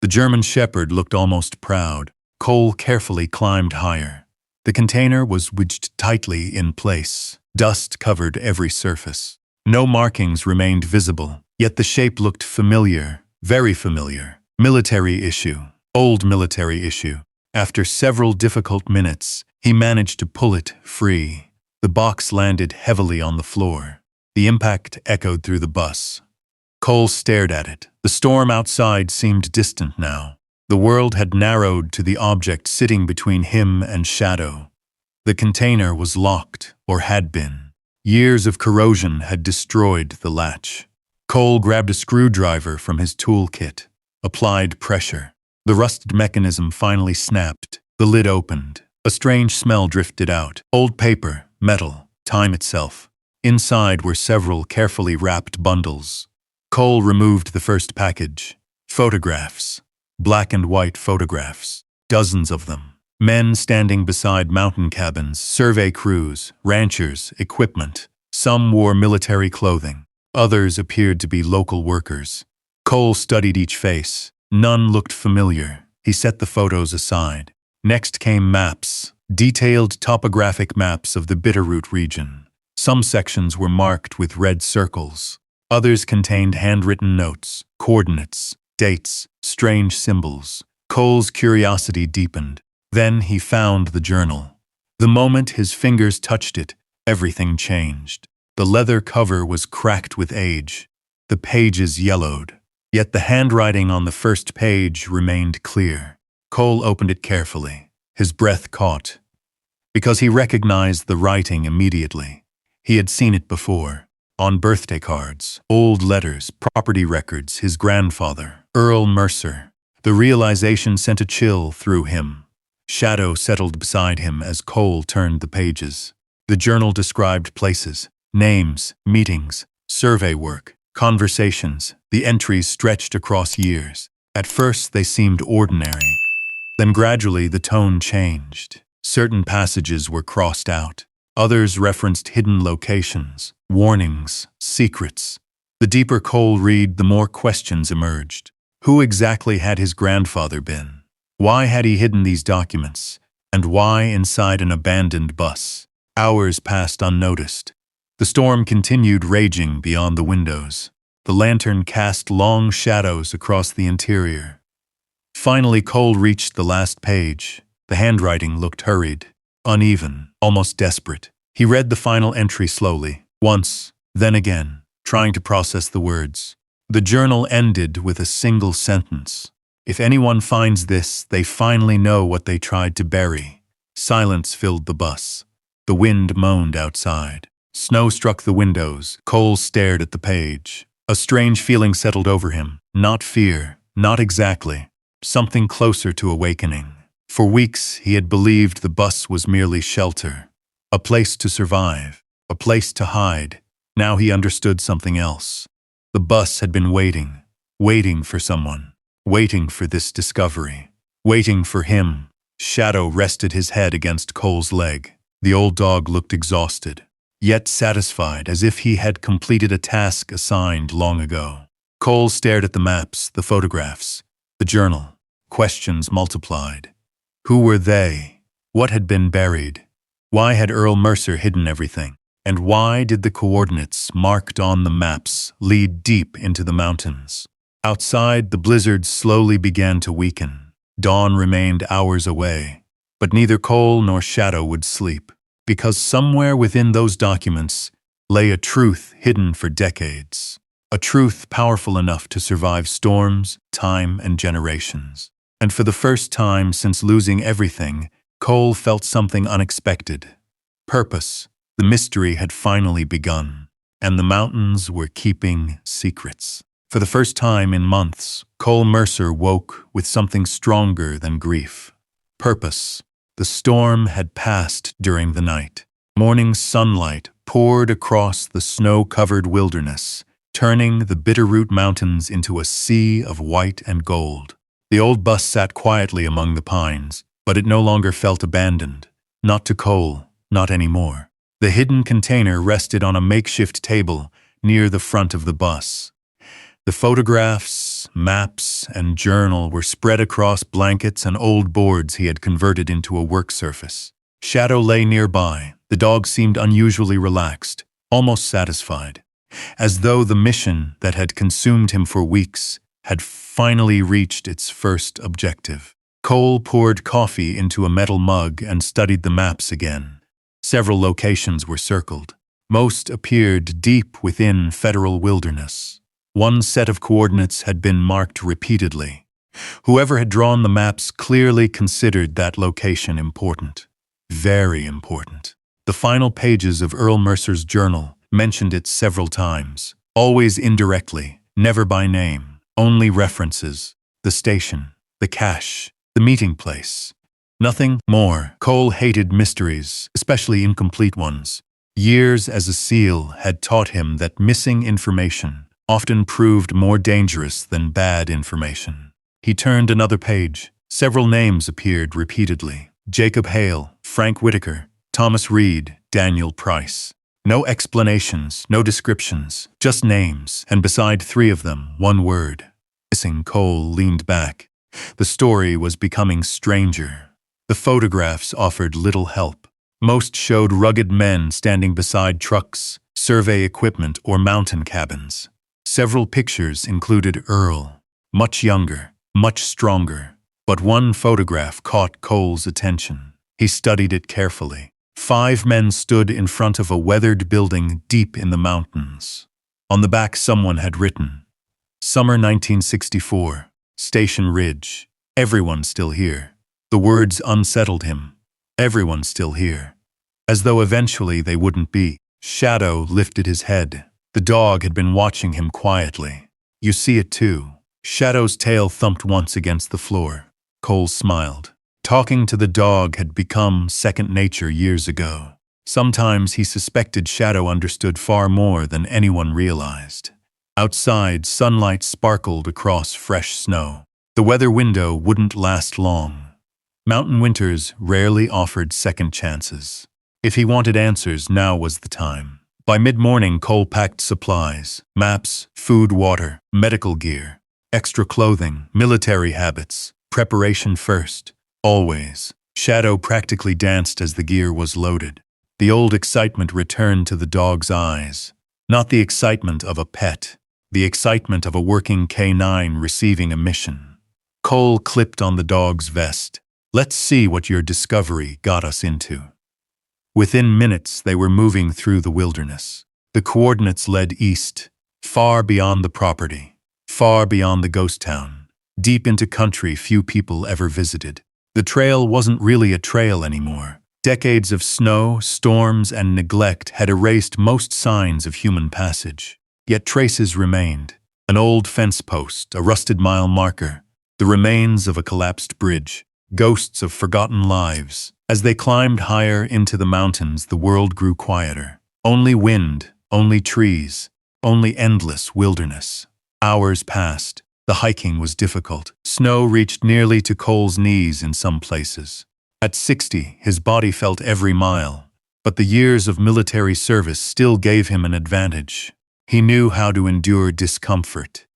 The German shepherd looked almost proud. Cole carefully climbed higher. The container was wedged tightly in place. Dust covered every surface. No markings remained visible, yet the shape looked familiar, very familiar. Military issue. Old military issue. After several difficult minutes, he managed to pull it free. The box landed heavily on the floor. The impact echoed through the bus. Cole stared at it. The storm outside seemed distant now. The world had narrowed to the object sitting between him and Shadow. The container was locked, or had been. Years of corrosion had destroyed the latch. Cole grabbed a screwdriver from his toolkit, applied pressure. The rusted mechanism finally snapped. The lid opened. A strange smell drifted out. Old paper, metal, time itself. Inside were several carefully wrapped bundles. Cole removed the first package. Photographs. Black and white photographs. Dozens of them. Men standing beside mountain cabins, survey crews, ranchers, equipment. Some wore military clothing. Others appeared to be local workers. Cole studied each face. None looked familiar. He set the photos aside. Next came maps. Detailed topographic maps of the Bitterroot region. Some sections were marked with red circles. Others contained handwritten notes, coordinates, dates, strange symbols. Cole's curiosity deepened. Then he found the journal. The moment his fingers touched it, everything changed. The leather cover was cracked with age. The pages yellowed. Yet the handwriting on the first page remained clear. Cole opened it carefully. His breath caught. Because he recognized the writing immediately. He had seen it before. On birthday cards, old letters, property records, his grandfather, Earl Mercer. The realization sent a chill through him. Shadow settled beside him as Cole turned the pages. The journal described places, names, meetings, survey work, Conversations, the entries stretched across years. At first they seemed ordinary. Then gradually the tone changed. Certain passages were crossed out. Others referenced hidden locations, warnings, secrets. The deeper Cole read, the more questions emerged. Who exactly had his grandfather been? Why had he hidden these documents? And why inside an abandoned bus? Hours passed unnoticed. The storm continued raging beyond the windows. The lantern cast long shadows across the interior. Finally, Cole reached the last page. The handwriting looked hurried, uneven, almost desperate. He read the final entry slowly, once, then again, trying to process the words. The journal ended with a single sentence. If anyone finds this, they finally know what they tried to bury. Silence filled the bus. The wind moaned outside. Snow struck the windows. Cole stared at the page. A strange feeling settled over him. Not fear, not exactly. Something closer to awakening. For weeks, he had believed the bus was merely shelter. A place to survive. A place to hide. Now he understood something else. The bus had been waiting. Waiting for someone. Waiting for this discovery. Waiting for him. Shadow rested his head against Cole's leg. The old dog looked exhausted, yet satisfied, as if he had completed a task assigned long ago. Cole stared at the maps, the photographs, the journal. Questions multiplied. Who were they? What had been buried? Why had Earl Mercer hidden everything? And why did the coordinates marked on the maps lead deep into the mountains? Outside, the blizzard slowly began to weaken. Dawn remained hours away. But neither Cole nor Shadow would sleep, because somewhere within those documents lay a truth hidden for decades, a truth powerful enough to survive storms, time, and generations. And for the first time since losing everything, Cole felt something unexpected. Purpose. The mystery had finally begun, and the mountains were keeping secrets. For the first time in months, Cole Mercer woke with something stronger than grief. Purpose. The storm had passed during the night. Morning sunlight poured across the snow-covered wilderness, turning the Bitterroot Mountains into a sea of white and gold. The old bus sat quietly among the pines, but it no longer felt abandoned. Not to Cole, not anymore. The hidden container rested on a makeshift table near the front of the bus. The photographs, maps, and journal were spread across blankets and old boards he had converted into a work surface. Shadow lay nearby. The dog seemed unusually relaxed, almost satisfied, as though the mission that had consumed him for weeks had finally reached its first objective. Cole poured coffee into a metal mug and studied the maps again. Several locations were circled. Most appeared deep within federal wilderness. One set of coordinates had been marked repeatedly. Whoever had drawn the maps clearly considered that location important. Very important. The final pages of Earl Mercer's journal mentioned it several times, always indirectly, never by name, only references, the station, the cache, the meeting place. Nothing more. Cole hated mysteries, especially incomplete ones. Years as a SEAL had taught him that missing information often proved more dangerous than bad information. He turned another page. Several names appeared repeatedly. Jacob Hale, Frank Whitaker, Thomas Reed, Daniel Price. No explanations, no descriptions, just names, and beside three of them, one word. Missing. Cole leaned back. The story was becoming stranger. The photographs offered little help. Most showed rugged men standing beside trucks, survey equipment, or mountain cabins. Several pictures included Earl, much younger, much stronger, but one photograph caught Cole's attention. He studied it carefully. 5 men stood in front of a weathered building deep in the mountains. On the back someone had written, "Summer 1964, Station Ridge. Everyone still here." The words unsettled him. Everyone still here. As though eventually they wouldn't be. Shadow lifted his head. The dog had been watching him quietly. "You see it too." Shadow's tail thumped once against the floor. Cole smiled. Talking to the dog had become second nature years ago. Sometimes he suspected Shadow understood far more than anyone realized. Outside, sunlight sparkled across fresh snow. The weather window wouldn't last long. Mountain winters rarely offered second chances. If he wanted answers, now was the time. By mid-morning, Cole packed supplies, maps, food, water, medical gear, extra clothing, military habits, preparation first, always. Shadow practically danced as the gear was loaded. The old excitement returned to the dog's eyes. Not the excitement of a pet, the excitement of a working K9 receiving a mission. Cole clipped on the dog's vest. "Let's see what your discovery got us into." Within minutes, they were moving through the wilderness. The coordinates led east, far beyond the property, far beyond the ghost town, deep into country few people ever visited. The trail wasn't really a trail anymore. Decades of snow, storms, and neglect had erased most signs of human passage. Yet traces remained. An old fence post, a rusted mile marker, the remains of a collapsed bridge, ghosts of forgotten lives. As they climbed higher into the mountains, the world grew quieter. Only wind, only trees, only endless wilderness. Hours passed. The hiking was difficult. Snow reached nearly to Cole's knees in some places. At 60, his body felt every mile, but the years of military service still gave him an advantage. He knew how to endure discomfort.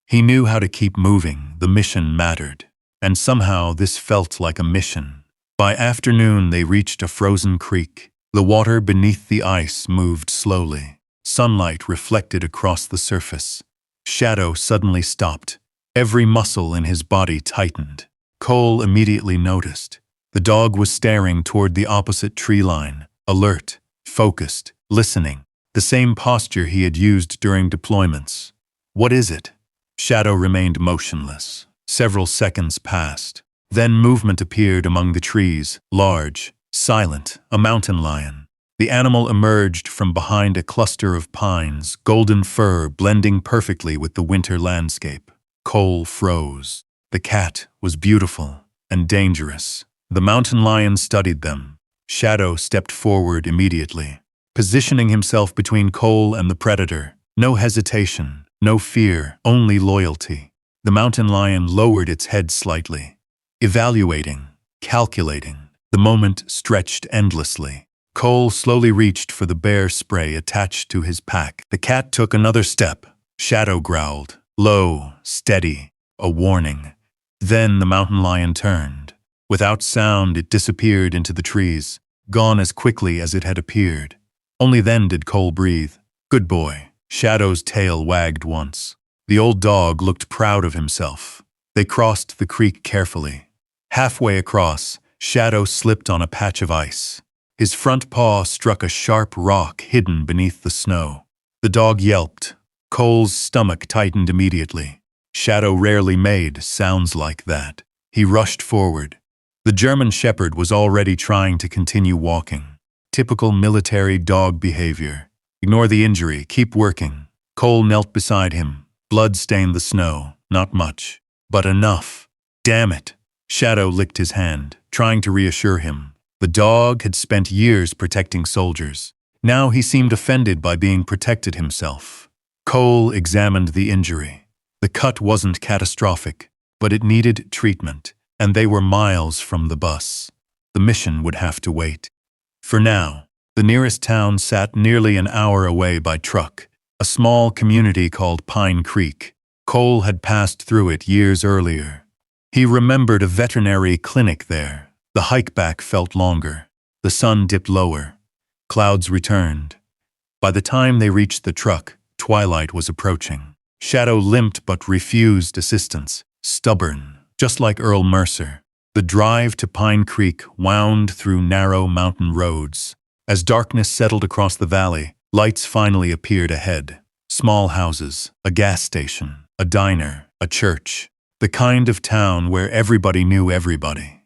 He knew how to keep moving. The mission mattered. And somehow this felt like a mission. By afternoon, they reached a frozen creek. The water beneath the ice moved slowly. Sunlight reflected across the surface. Shadow suddenly stopped. Every muscle in his body tightened. Cole immediately noticed. The dog was staring toward the opposite tree line, alert, focused, listening. The same posture he had used during deployments. "What is it?" Shadow remained motionless. Several seconds passed. Then movement appeared among the trees, large, silent, a mountain lion. The animal emerged from behind a cluster of pines, golden fur blending perfectly with the winter landscape. Cole froze. The cat was beautiful and dangerous. The mountain lion studied them. Shadow stepped forward immediately, positioning himself between Cole and the predator. No hesitation, no fear, only loyalty. The mountain lion lowered its head slightly, evaluating, calculating. The moment stretched endlessly. Cole slowly reached for the bear spray attached to his pack. The cat took another step. Shadow growled, low, steady, a warning. Then the mountain lion turned. Without sound, it disappeared into the trees, gone as quickly as it had appeared. Only then did Cole breathe. "Good boy." Shadow's tail wagged once. The old dog looked proud of himself. They crossed the creek carefully. Halfway across, Shadow slipped on a patch of ice. His front paw struck a sharp rock hidden beneath the snow. The dog yelped. Cole's stomach tightened immediately. Shadow rarely made sounds like that. He rushed forward. The German Shepherd was already trying to continue walking. Typical military dog behavior. Ignore the injury, keep working. Cole knelt beside him. Blood stained the snow. Not much, but enough. Damn it. Shadow licked his hand, trying to reassure him. The dog had spent years protecting soldiers. Now he seemed offended by being protected himself. Cole examined the injury. The cut wasn't catastrophic, but it needed treatment, and they were miles from the bus. The mission would have to wait. For now, the nearest town sat nearly an hour away by truck, a small community called Pine Creek. Cole had passed through it years earlier. He remembered a veterinary clinic there. The hike back felt longer. The sun dipped lower. Clouds returned. By the time they reached the truck, twilight was approaching. Shadow limped but refused assistance, stubborn, just like Earl Mercer. The drive to Pine Creek wound through narrow mountain roads. As darkness settled across the valley, lights finally appeared ahead. Small houses, a gas station, a diner, a church. The kind of town where everybody knew everybody.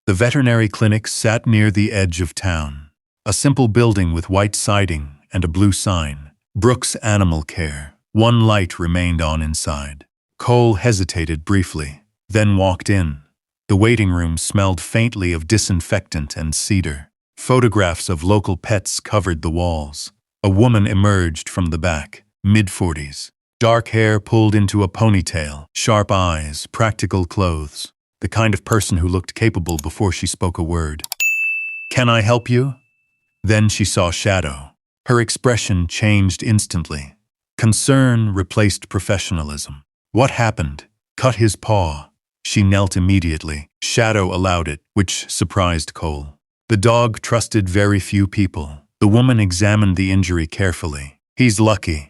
The veterinary clinic sat near the edge of town. A simple building with white siding and a blue sign. Brooks Animal Care. One light remained on inside. Cole hesitated briefly, then walked in. The waiting room smelled faintly of disinfectant and cedar. Photographs of local pets covered the walls. A woman emerged from the back, mid-40s. Dark hair pulled into a ponytail, sharp eyes, practical clothes. The kind of person who looked capable before she spoke a word. "Can I help you?" Then she saw Shadow. Her expression changed instantly. Concern replaced professionalism. "What happened?" "Cut his paw." She knelt immediately. Shadow allowed it, which surprised Cole. The dog trusted very few people. The woman examined the injury carefully. "He's lucky."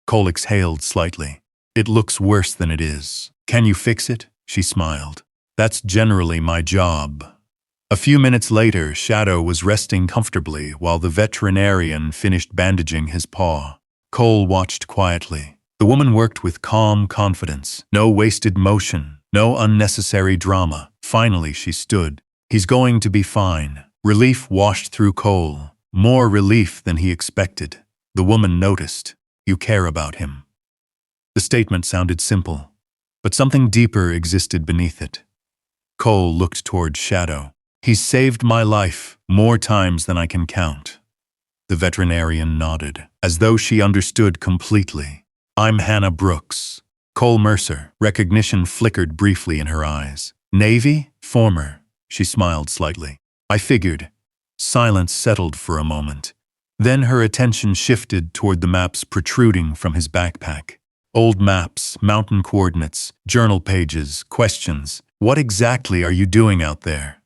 Cole exhaled slightly. "It looks worse than it is. Can you fix it?" She smiled. "That's generally my job." A few minutes later, Shadow was resting comfortably while the veterinarian finished bandaging his paw. Cole watched quietly. The woman worked with calm confidence. No wasted motion, no unnecessary drama. Finally, she stood. "He's going to be fine." Relief washed through Cole. More relief than he expected. The woman noticed. "You care about him." The statement sounded simple, but something deeper existed beneath it. Cole looked toward Shadow. "He's saved my life more times than I can count." The veterinarian nodded, as though she understood completely. "I'm Hannah Brooks." Cole Mercer. Recognition flickered briefly in her eyes. "Navy? Former." She smiled slightly. "I figured." Silence settled for a moment. Then her attention shifted toward the maps protruding from his backpack. Old maps, mountain coordinates, journal pages, questions. "What exactly are you doing out there?"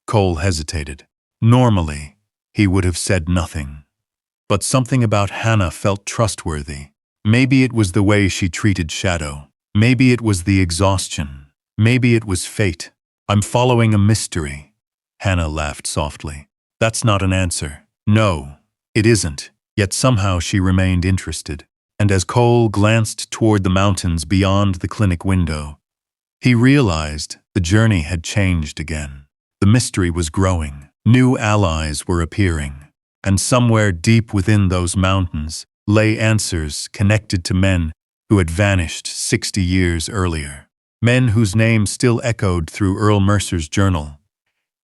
Cole hesitated. Normally, he would have said nothing. But something about Hannah felt trustworthy. Maybe it was the way she treated Shadow. Maybe it was the exhaustion. Maybe it was fate. "I'm following a mystery." Hannah laughed softly. "That's not an answer." "No, it isn't." Yet somehow she remained interested. And as Cole glanced toward the mountains beyond the clinic window, he realized the journey had changed again. The mystery was growing. New allies were appearing. And somewhere deep within those mountains lay answers connected to men who had vanished 60 years earlier. Men whose names still echoed through Earl Mercer's journal.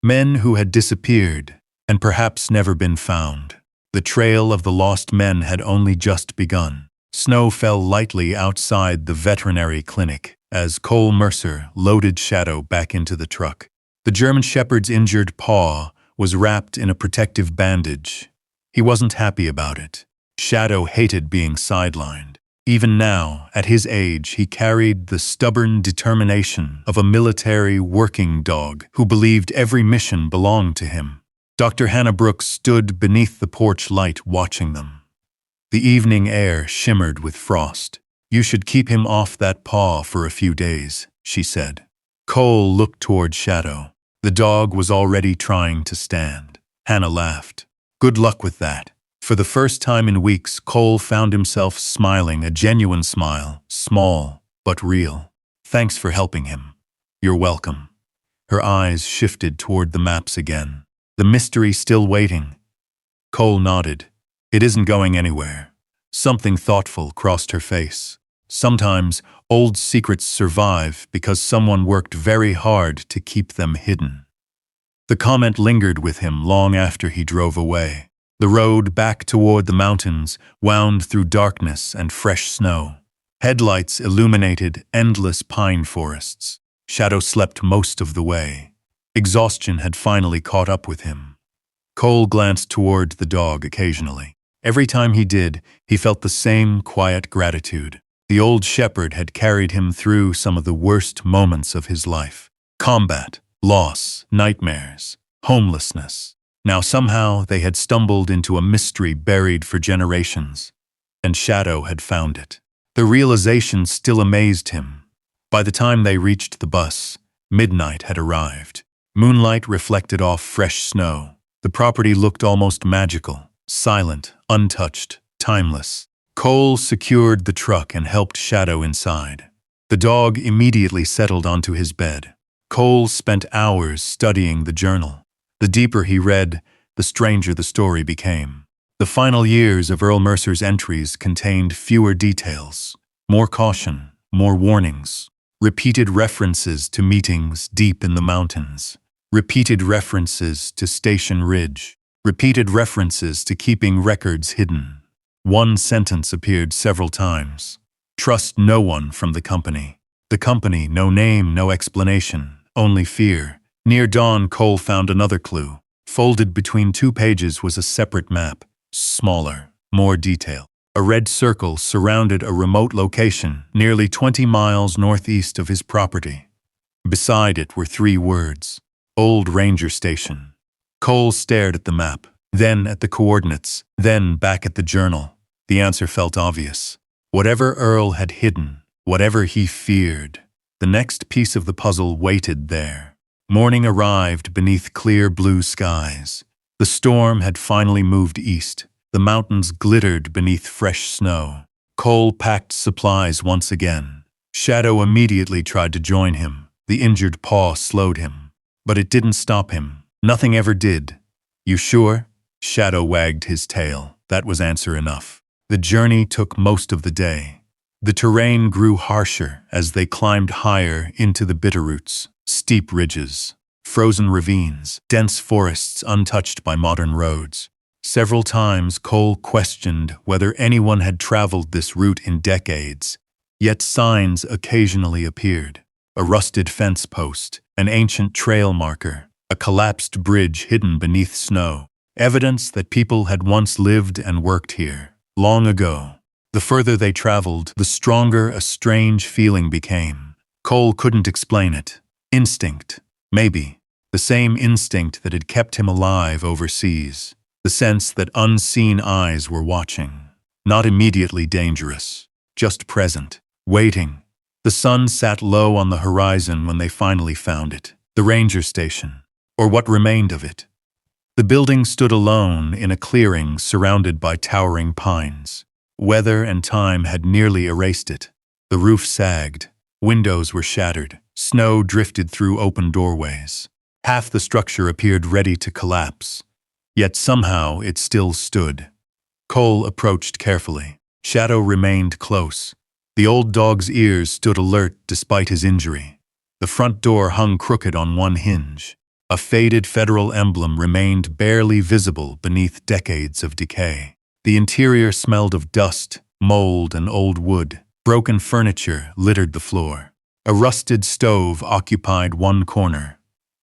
Men who had disappeared and perhaps never been found. The trail of the lost men had only just begun. Snow fell lightly outside the veterinary clinic as Cole Mercer loaded Shadow back into the truck. The German Shepherd's injured paw was wrapped in a protective bandage. He wasn't happy about it. Shadow hated being sidelined. Even now, at his age, he carried the stubborn determination of a military working dog who believed every mission belonged to him. Dr. Hannah Brooks stood beneath the porch light watching them. The evening air shimmered with frost. "You should keep him off that paw for a few days," she said. Cole looked toward Shadow. The dog was already trying to stand. Hannah laughed. "Good luck with that." For the first time in weeks, Cole found himself smiling, a genuine smile, small but real. "Thanks for helping him." "You're welcome." Her eyes shifted toward the maps again. "The mystery still waiting?" Cole nodded. "It isn't going anywhere." Something thoughtful crossed her face. Sometimes old secrets survive because someone worked very hard to keep them hidden. The comment lingered with him long after he drove away. The road back toward the mountains wound through darkness and fresh snow. Headlights illuminated endless pine forests. Shadow slept most of the way. Exhaustion had finally caught up with him. Cole glanced toward the dog occasionally. Every time he did, he felt the same quiet gratitude. The old shepherd had carried him through some of the worst moments of his life. Combat, loss, nightmares, homelessness. Now somehow they had stumbled into a mystery buried for generations, and Shadow had found it. The realization still amazed him. By the time they reached the bus, midnight had arrived. Moonlight reflected off fresh snow. The property looked almost magical, silent, untouched, timeless. Cole secured the truck and helped Shadow inside. The dog immediately settled onto his bed. Cole spent hours studying the journal. The deeper he read, the stranger the story became. The final years of Earl Mercer's entries contained fewer details, more caution, more warnings, repeated references to meetings deep in the mountains, repeated references to Station Ridge, repeated references to keeping records hidden. One sentence appeared several times. Trust no one from the company. The company, no name, no explanation, only fear. Near dawn, Cole found another clue. Folded between 2 pages was a separate map, smaller, more detailed. A red circle surrounded a remote location nearly 20 miles northeast of his property. Beside it were 3 words: Old Ranger Station. Cole stared at the map, then at the coordinates, then back at the journal. The answer felt obvious. Whatever Earl had hidden, whatever he feared, the next piece of the puzzle waited there. Morning arrived beneath clear blue skies. The storm had finally moved east. The mountains glittered beneath fresh snow. Cole packed supplies once again. Shadow immediately tried to join him. The injured paw slowed him. But it didn't stop him. Nothing ever did. You sure? Shadow wagged his tail. That was answer enough. The journey took most of the day. The terrain grew harsher as they climbed higher into the Bitterroots. Steep ridges, frozen ravines, dense forests untouched by modern roads. Several times Cole questioned whether anyone had traveled this route in decades, yet signs occasionally appeared. A rusted fence post, an ancient trail marker, a collapsed bridge hidden beneath snow. Evidence that people had once lived and worked here, long ago. The further they traveled, the stronger a strange feeling became. Cole couldn't explain it. Instinct, maybe. The same instinct that had kept him alive overseas. The sense that unseen eyes were watching. Not immediately dangerous, just present, waiting. The sun sat low on the horizon when they finally found it. The ranger station, or what remained of it. The building stood alone in a clearing surrounded by towering pines. Weather and time had nearly erased it. The roof sagged. Windows were shattered. Snow drifted through open doorways. Half the structure appeared ready to collapse. Yet somehow it still stood. Cole approached carefully. Shadow remained close. The old dog's ears stood alert despite his injury. The front door hung crooked on one hinge. A faded federal emblem remained barely visible beneath decades of decay. The interior smelled of dust, mold, and old wood. Broken furniture littered the floor. A rusted stove occupied one corner.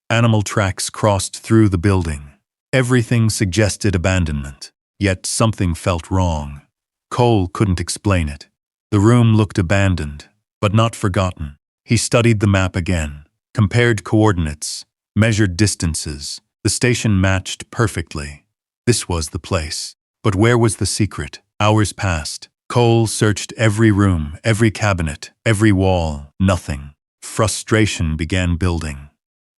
Animal tracks crossed through the building. Everything suggested abandonment, yet something felt wrong. Cole couldn't explain it. The room looked abandoned, but not forgotten. He studied the map again, compared coordinates, measured distances. The station matched perfectly. This was the place. But where was the secret? Hours passed. Cole searched every room, every cabinet, every wall. Nothing. Frustration began building.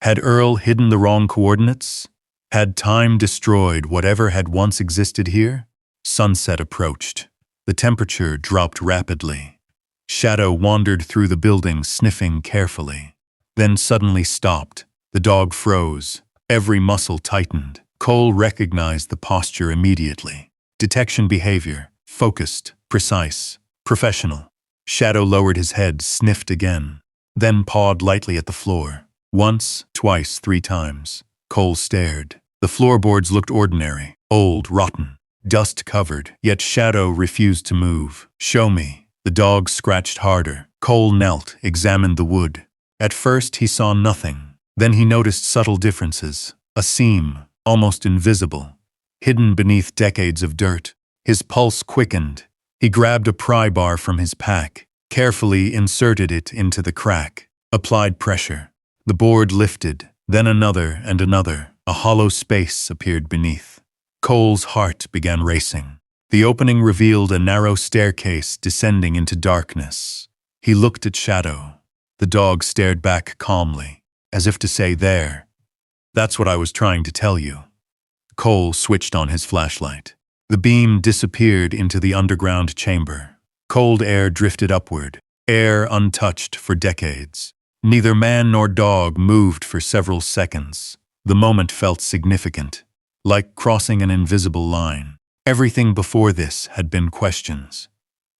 Had Earl hidden the wrong coordinates? Had time destroyed whatever had once existed here? Sunset approached. The temperature dropped rapidly. Shadow wandered through the building, sniffing carefully. Then suddenly stopped. The dog froze. Every muscle tightened. Cole recognized the posture immediately. Detection behavior. Focused. Precise. Professional. Shadow lowered his head, sniffed again. Then pawed lightly at the floor. Once, twice, 3 times. Cole stared. The floorboards looked ordinary. Old, rotten. Dust-covered, yet Shadow refused to move. Show me. The dog scratched harder. Cole knelt, examined the wood. At first he saw nothing. Then he noticed subtle differences. A seam, almost invisible, hidden beneath decades of dirt. His pulse quickened. He grabbed a pry bar from his pack, carefully inserted it into the crack, applied pressure. The board lifted, then another and another. A hollow space appeared beneath. Cole's heart began racing. The opening revealed a narrow staircase descending into darkness. He looked at Shadow. The dog stared back calmly, as if to say, "There. That's what I was trying to tell you." Cole switched on his flashlight. The beam disappeared into the underground chamber. Cold air drifted upward, air untouched for decades. Neither man nor dog moved for several seconds. The moment felt significant, like crossing an invisible line. Everything before this had been questions.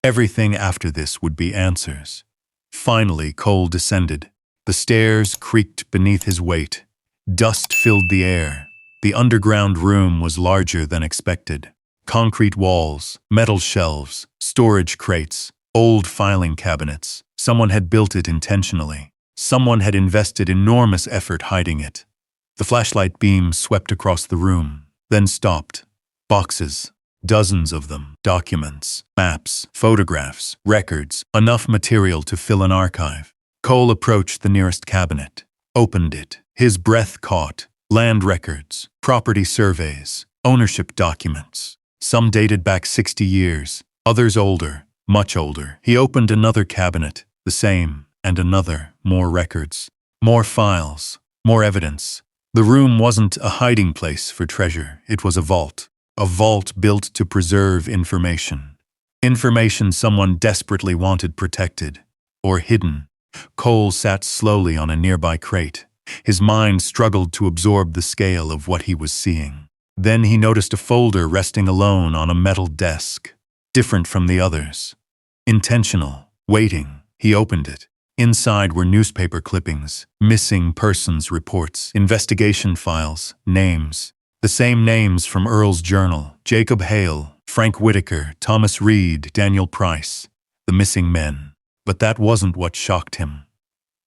Everything after this would be answers. Finally, Cole descended. The stairs creaked beneath his weight. Dust filled the air. The underground room was larger than expected. Concrete walls, metal shelves, storage crates. Old filing cabinets. Someone had built it intentionally. Someone had invested enormous effort hiding it. The flashlight beam swept across the room, then stopped. Boxes. Dozens of them. Documents, maps, photographs, records, enough material to fill an archive. Cole approached the nearest cabinet, opened it. His breath caught. Land records, property surveys, ownership documents. Some dated back 60 years, others older, much older. He opened another cabinet, the same, and another, more records, more files, more evidence. The room wasn't a hiding place for treasure, it was a vault built to preserve information. Information someone desperately wanted protected, or hidden. Cole sat slowly on a nearby crate. His mind struggled to absorb the scale of what he was seeing. Then he noticed a folder resting alone on a metal desk, different from the others. Intentional, waiting. He opened it. Inside were newspaper clippings, missing persons reports, investigation files, names. The same names from Earl's journal: Jacob Hale, Frank Whitaker, Thomas Reed, Daniel Price, the missing men. But that wasn't what shocked him.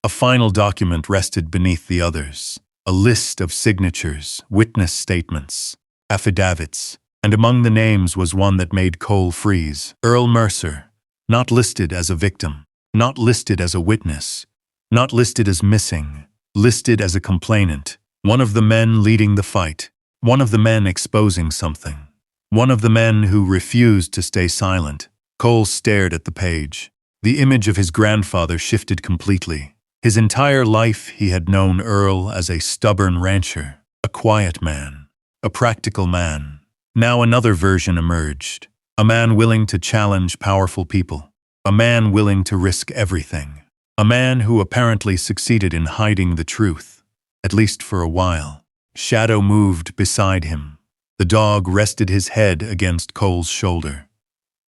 A final document rested beneath the others. A list of signatures, witness statements, affidavits, and among the names was one that made Cole freeze. Earl Mercer, not listed as a victim, not listed as a witness, not listed as missing, listed as a complainant, one of the men leading the fight, one of the men exposing something, one of the men who refused to stay silent. Cole stared at the page. The image of his grandfather shifted completely. His entire life he had known Earl as a stubborn rancher, a quiet man, a practical man. Now another version emerged, a man willing to challenge powerful people, a man willing to risk everything, a man who apparently succeeded in hiding the truth, at least for a while. Shadow moved beside him. The dog rested his head against Cole's shoulder.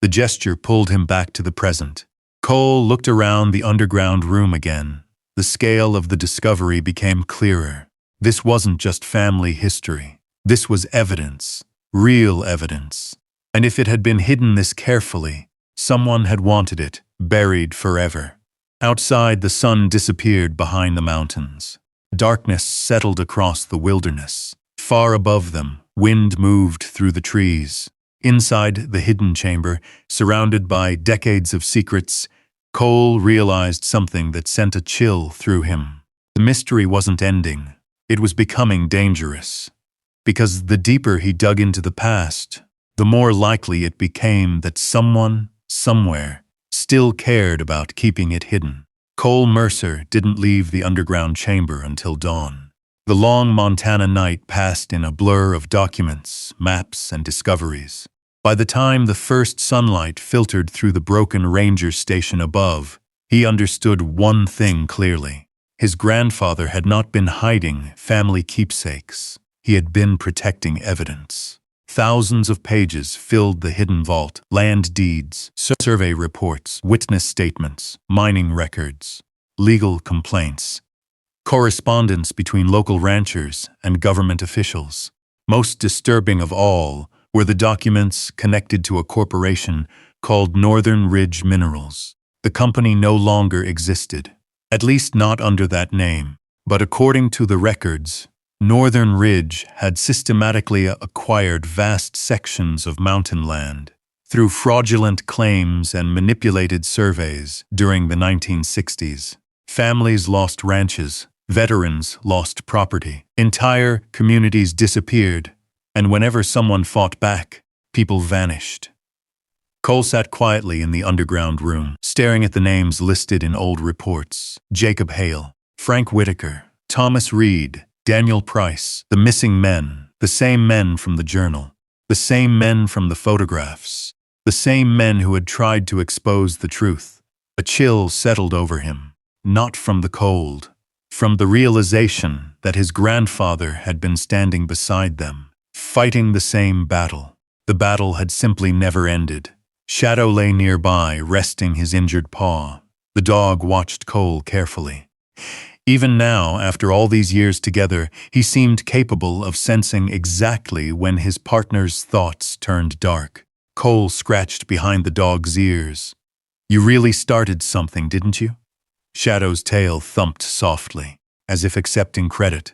The gesture pulled him back to the present. Cole looked around the underground room again. The scale of the discovery became clearer. This wasn't just family history. This was evidence, real evidence. And if it had been hidden this carefully, someone had wanted it, buried forever. Outside, the sun disappeared behind the mountains. Darkness settled across the wilderness. Far above them, wind moved through the trees. Inside the hidden chamber, surrounded by decades of secrets, Cole realized something that sent a chill through him. The mystery wasn't ending. It was becoming dangerous. Because the deeper he dug into the past, the more likely it became that someone, somewhere, still cared about keeping it hidden. Cole Mercer didn't leave the underground chamber until dawn. The long Montana night passed in a blur of documents, maps, and discoveries. By the time the first sunlight filtered through the broken ranger station above, he understood one thing clearly. His grandfather had not been hiding family keepsakes. He had been protecting evidence. Thousands of pages filled the hidden vault: land deeds, survey reports, witness statements, mining records, legal complaints, correspondence between local ranchers and government officials. Most disturbing of all were the documents connected to a corporation called Northern Ridge Minerals. The company no longer existed, at least not under that name. But according to the records, Northern Ridge had systematically acquired vast sections of mountain land through fraudulent claims and manipulated surveys during the 1960s. Families lost ranches, veterans lost property, entire communities disappeared, and whenever someone fought back, people vanished. Cole sat quietly in the underground room, staring at the names listed in old reports: Jacob Hale, Frank Whitaker, Thomas Reed, Daniel Price, the missing men, the same men from the journal, the same men from the photographs, the same men who had tried to expose the truth. A chill settled over him, not from the cold, from the realization that his grandfather had been standing beside them, fighting the same battle. The battle had simply never ended. Shadow lay nearby, resting his injured paw. The dog watched Cole carefully. Even now, after all these years together, he seemed capable of sensing exactly when his partner's thoughts turned dark. Cole scratched behind the dog's ears. You really started something, didn't you? Shadow's tail thumped softly, as if accepting credit.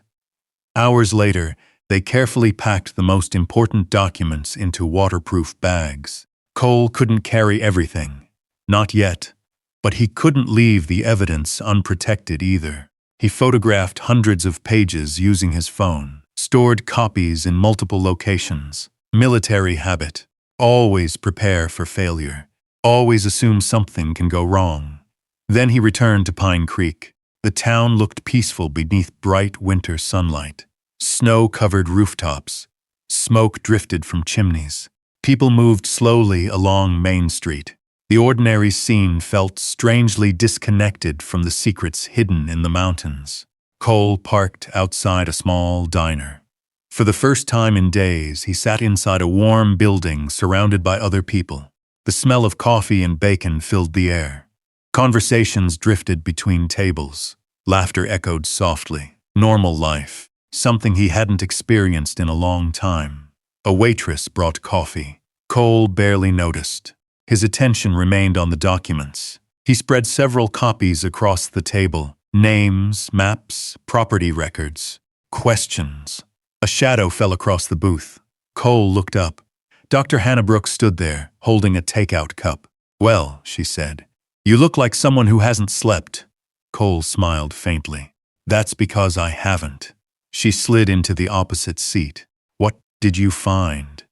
Hours later, they carefully packed the most important documents into waterproof bags. Cole couldn't carry everything. Not yet. But he couldn't leave the evidence unprotected either. He photographed hundreds of pages using his phone, stored copies in multiple locations. Military habit. Always prepare for failure. Always assume something can go wrong. Then he returned to Pine Creek. The town looked peaceful beneath bright winter sunlight. Snow-covered rooftops. Smoke drifted from chimneys. People moved slowly along Main Street. The ordinary scene felt strangely disconnected from the secrets hidden in the mountains. Cole parked outside a small diner. For the first time in days, he sat inside a warm building surrounded by other people. The smell of coffee and bacon filled the air. Conversations drifted between tables. Laughter echoed softly. Normal life, something he hadn't experienced in a long time. A waitress brought coffee. Cole barely noticed. His attention remained on the documents. He spread several copies across the table. Names, maps, property records, questions. A shadow fell across the booth. Cole looked up. Dr. Hannah Brooks stood there, holding a takeout cup. "Well," she said, "you look like someone who hasn't slept." Cole smiled faintly. "That's because I haven't." She slid into the opposite seat. "What did you find?"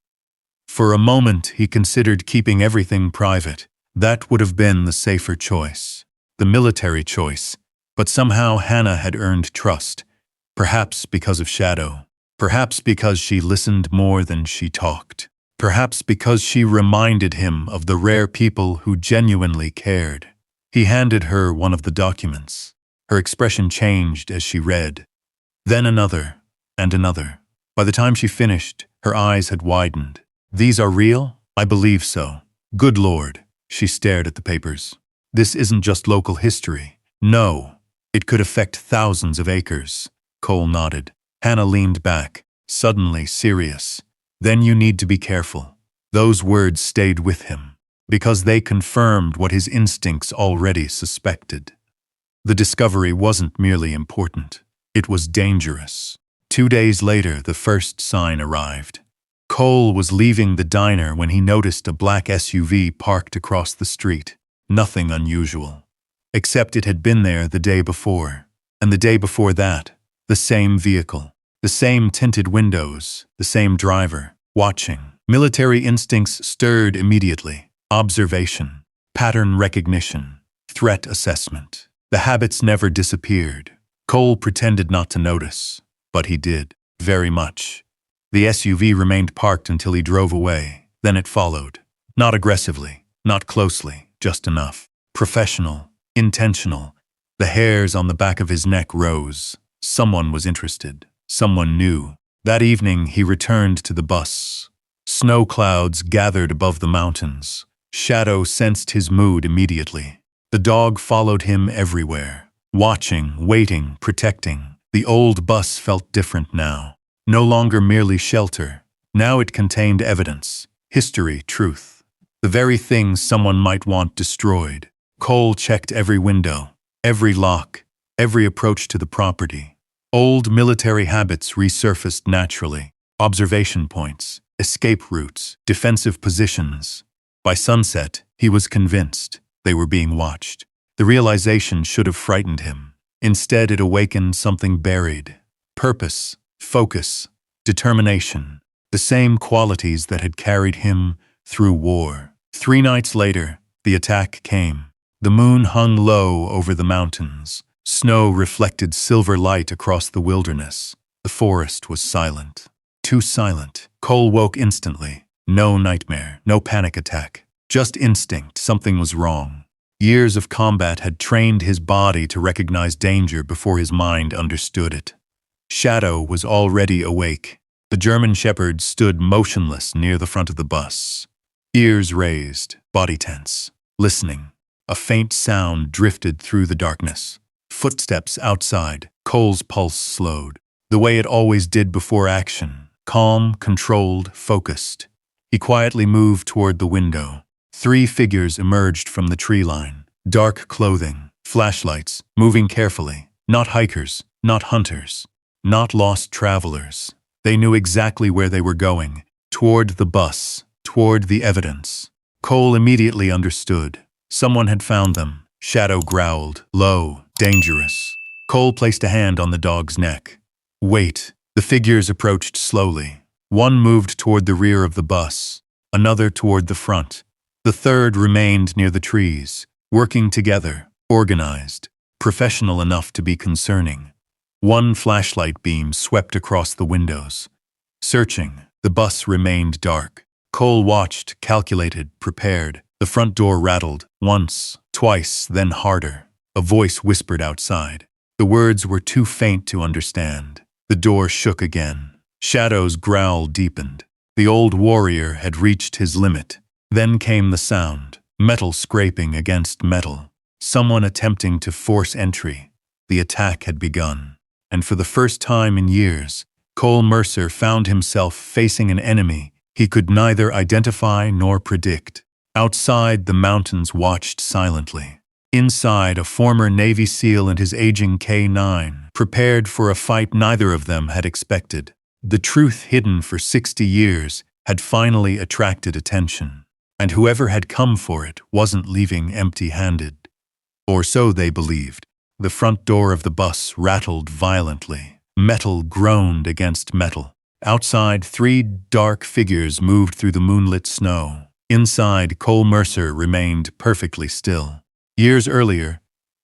For a moment, he considered keeping everything private. That would have been the safer choice. The military choice. But somehow Hannah had earned trust. Perhaps because of Shadow. Perhaps because she listened more than she talked. Perhaps because she reminded him of the rare people who genuinely cared. He handed her one of the documents. Her expression changed as she read. Then another, and another. By the time she finished, her eyes had widened. "These are real? I believe so. Good Lord." She stared at the papers. "This isn't just local history. No, it could affect thousands of acres." Cole nodded. Hannah leaned back, suddenly serious. "Then you need to be careful." Those words stayed with him, because they confirmed what his instincts already suspected. The discovery wasn't merely important. It was dangerous. 2 days later, the first sign arrived. Cole was leaving the diner when he noticed a black SUV parked across the street. Nothing unusual. Except it had been there the day before. And the day before that, the same vehicle. The same tinted windows, the same driver, watching. Military instincts stirred immediately. Observation, pattern recognition, threat assessment. The habits never disappeared. Cole pretended not to notice, but he did, very much. The SUV remained parked until he drove away. Then it followed. Not aggressively, not closely, just enough. Professional, intentional. The hairs on the back of his neck rose. Someone was interested. Someone knew. That evening, he returned to the bus. Snow clouds gathered above the mountains. Shadow sensed his mood immediately. The dog followed him everywhere. Watching, waiting, protecting. The old bus felt different now. No longer merely shelter. Now it contained evidence. History, truth. The very things someone might want destroyed. Cole checked every window, every lock, every approach to the property. Old military habits resurfaced naturally. Observation points, escape routes, defensive positions. By sunset, he was convinced they were being watched. The realization should have frightened him. Instead, it awakened something buried. Purpose, focus, determination. The same qualities that had carried him through war. 3 nights later, the attack came. The moon hung low over the mountains. Snow reflected silver light across the wilderness. The forest was silent. Too silent. Cole woke instantly. No nightmare, no panic attack. Just instinct, something was wrong. Years of combat had trained his body to recognize danger before his mind understood it. Shadow was already awake. The German shepherd stood motionless near the front of the bus. Ears raised, body tense, listening. A faint sound drifted through the darkness. Footsteps outside. Cole's pulse slowed. The way it always did before action. Calm, controlled, focused. He quietly moved toward the window. 3 figures emerged from the tree line. Dark clothing, flashlights, moving carefully. Not hikers, not hunters, not lost travelers. They knew exactly where they were going, toward the bus, toward the evidence. Cole immediately understood. Someone had found them. Shadow growled, low, dangerous. Cole placed a hand on the dog's neck. Wait. The figures approached slowly. One moved toward the rear of the bus, another toward the front. The third remained near the trees, working together, organized, professional enough to be concerning. One flashlight beam swept across the windows. Searching, the bus remained dark. Cole watched, calculated, prepared. The front door rattled, once, twice, then harder. A voice whispered outside. The words were too faint to understand. The door shook again. Shadow's growl deepened. The old warrior had reached his limit. Then came the sound, metal scraping against metal. Someone attempting to force entry. The attack had begun. And for the first time in years, Cole Mercer found himself facing an enemy he could neither identify nor predict. Outside, the mountains watched silently. Inside, a former Navy SEAL and his aging K-9 prepared for a fight neither of them had expected. The truth hidden for 60 years had finally attracted attention, and whoever had come for it wasn't leaving empty-handed. Or so they believed. The front door of the bus rattled violently. Metal groaned against metal. Outside, 3 dark figures moved through the moonlit snow. Inside, Cole Mercer remained perfectly still. Years earlier,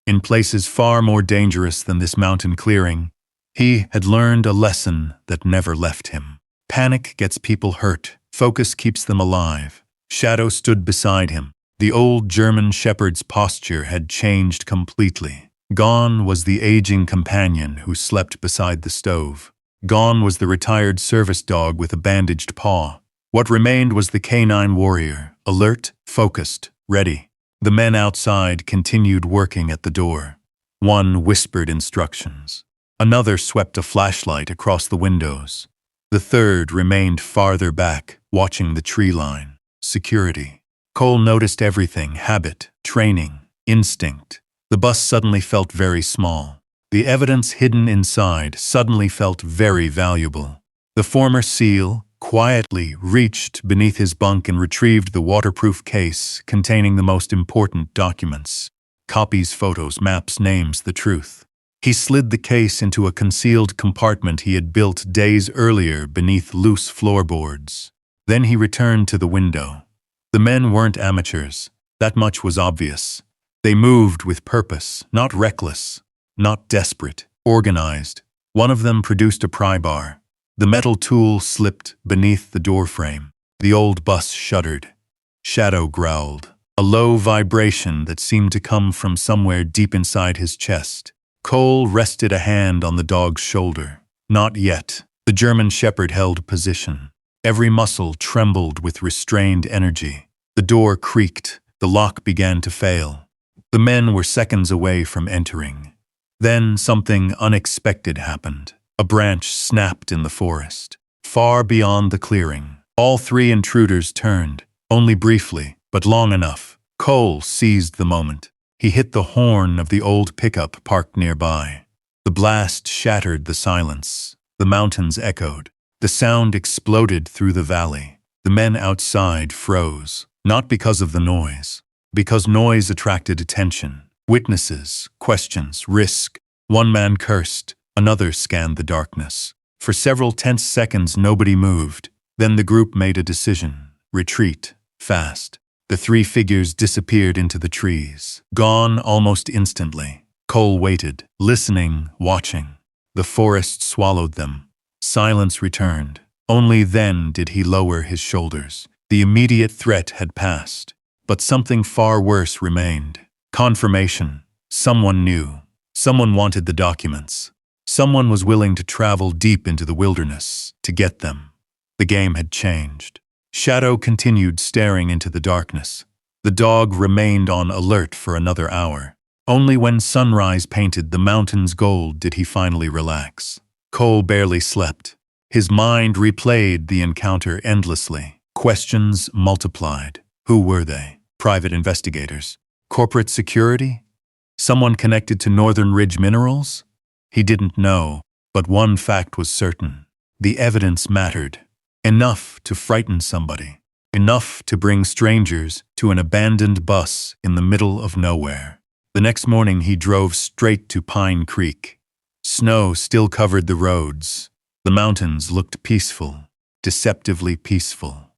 in places far more dangerous than this mountain clearing, he had learned a lesson that never left him. Panic gets people hurt. Focus keeps them alive. Shadow stood beside him. The old German shepherd's posture had changed completely. Gone was the aging companion who slept beside the stove. Gone was the retired service dog with a bandaged paw. What remained was the K-9 warrior, alert, focused, ready. The men outside continued working at the door. One whispered instructions. Another swept a flashlight across the windows. The third remained farther back, watching the tree line. Security. Cole noticed everything: habit, training, instinct. The bus suddenly felt very small. The evidence hidden inside suddenly felt very valuable. The former SEAL quietly reached beneath his bunk and retrieved the waterproof case containing the most important documents. Copies, photos, maps, names, the truth. He slid the case into a concealed compartment he had built days earlier beneath loose floorboards. Then he returned to the window. The men weren't amateurs. That much was obvious. They moved with purpose, not reckless, not desperate, organized. One of them produced a pry bar. The metal tool slipped beneath the doorframe. The old bus shuddered. Shadow growled, a low vibration that seemed to come from somewhere deep inside his chest. Cole rested a hand on the dog's shoulder. Not yet. The German shepherd held position. Every muscle trembled with restrained energy. The door creaked. The lock began to fail. The men were seconds away from entering. Then something unexpected happened. A branch snapped in the forest. Far beyond the clearing, all 3 intruders turned, only briefly, but long enough. Cole seized the moment. He hit the horn of the old pickup parked nearby. The blast shattered the silence. The mountains echoed. The sound exploded through the valley. The men outside froze, not because of the noise, because noise attracted attention. Witnesses, questions, risk. One man cursed. Another scanned the darkness. For several tense seconds, nobody moved. Then the group made a decision. Retreat. Fast. The 3 figures disappeared into the trees. Gone almost instantly. Cole waited, listening, watching. The forest swallowed them. Silence returned. Only then did he lower his shoulders. The immediate threat had passed. But something far worse remained. Confirmation. Someone knew. Someone wanted the documents. Someone was willing to travel deep into the wilderness to get them. The game had changed. Shadow continued staring into the darkness. The dog remained on alert for another hour. Only when sunrise painted the mountains gold did he finally relax. Cole barely slept. His mind replayed the encounter endlessly. Questions multiplied. Who were they? Private investigators. Corporate security? Someone connected to Northern Ridge Minerals? He didn't know, but one fact was certain. The evidence mattered. Enough to frighten somebody. Enough to bring strangers to an abandoned bus in the middle of nowhere. The next morning he drove straight to Pine Creek. Snow still covered the roads. The mountains looked peaceful, deceptively peaceful.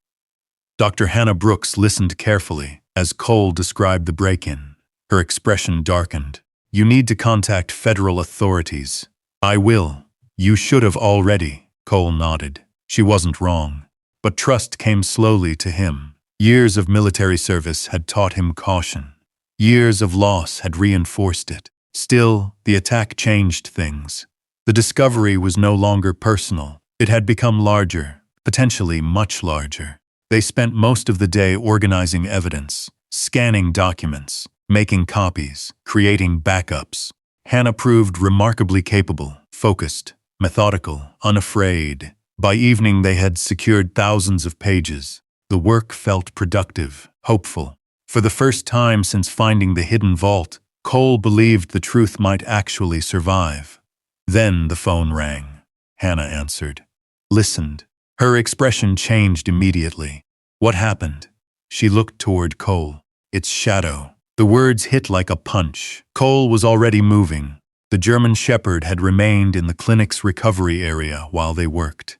Dr. Hannah Brooks listened carefully as Cole described the break-in. Her expression darkened. "You need to contact federal authorities." "I will. You should have already," Cole nodded. She wasn't wrong. But trust came slowly to him. Years of military service had taught him caution. Years of loss had reinforced it. Still, the attack changed things. The discovery was no longer personal. It had become larger, potentially much larger. They spent most of the day organizing evidence, scanning documents, making copies, creating backups. Hannah proved remarkably capable, focused, methodical, unafraid. By evening they had secured thousands of pages. The work felt productive, hopeful. For the first time since finding the hidden vault, Cole believed the truth might actually survive. Then the phone rang. Hannah answered. Listened. Her expression changed immediately. What happened? She looked toward Cole. It's Shadow. The words hit like a punch. Cole was already moving. The German Shepherd had remained in the clinic's recovery area while they worked.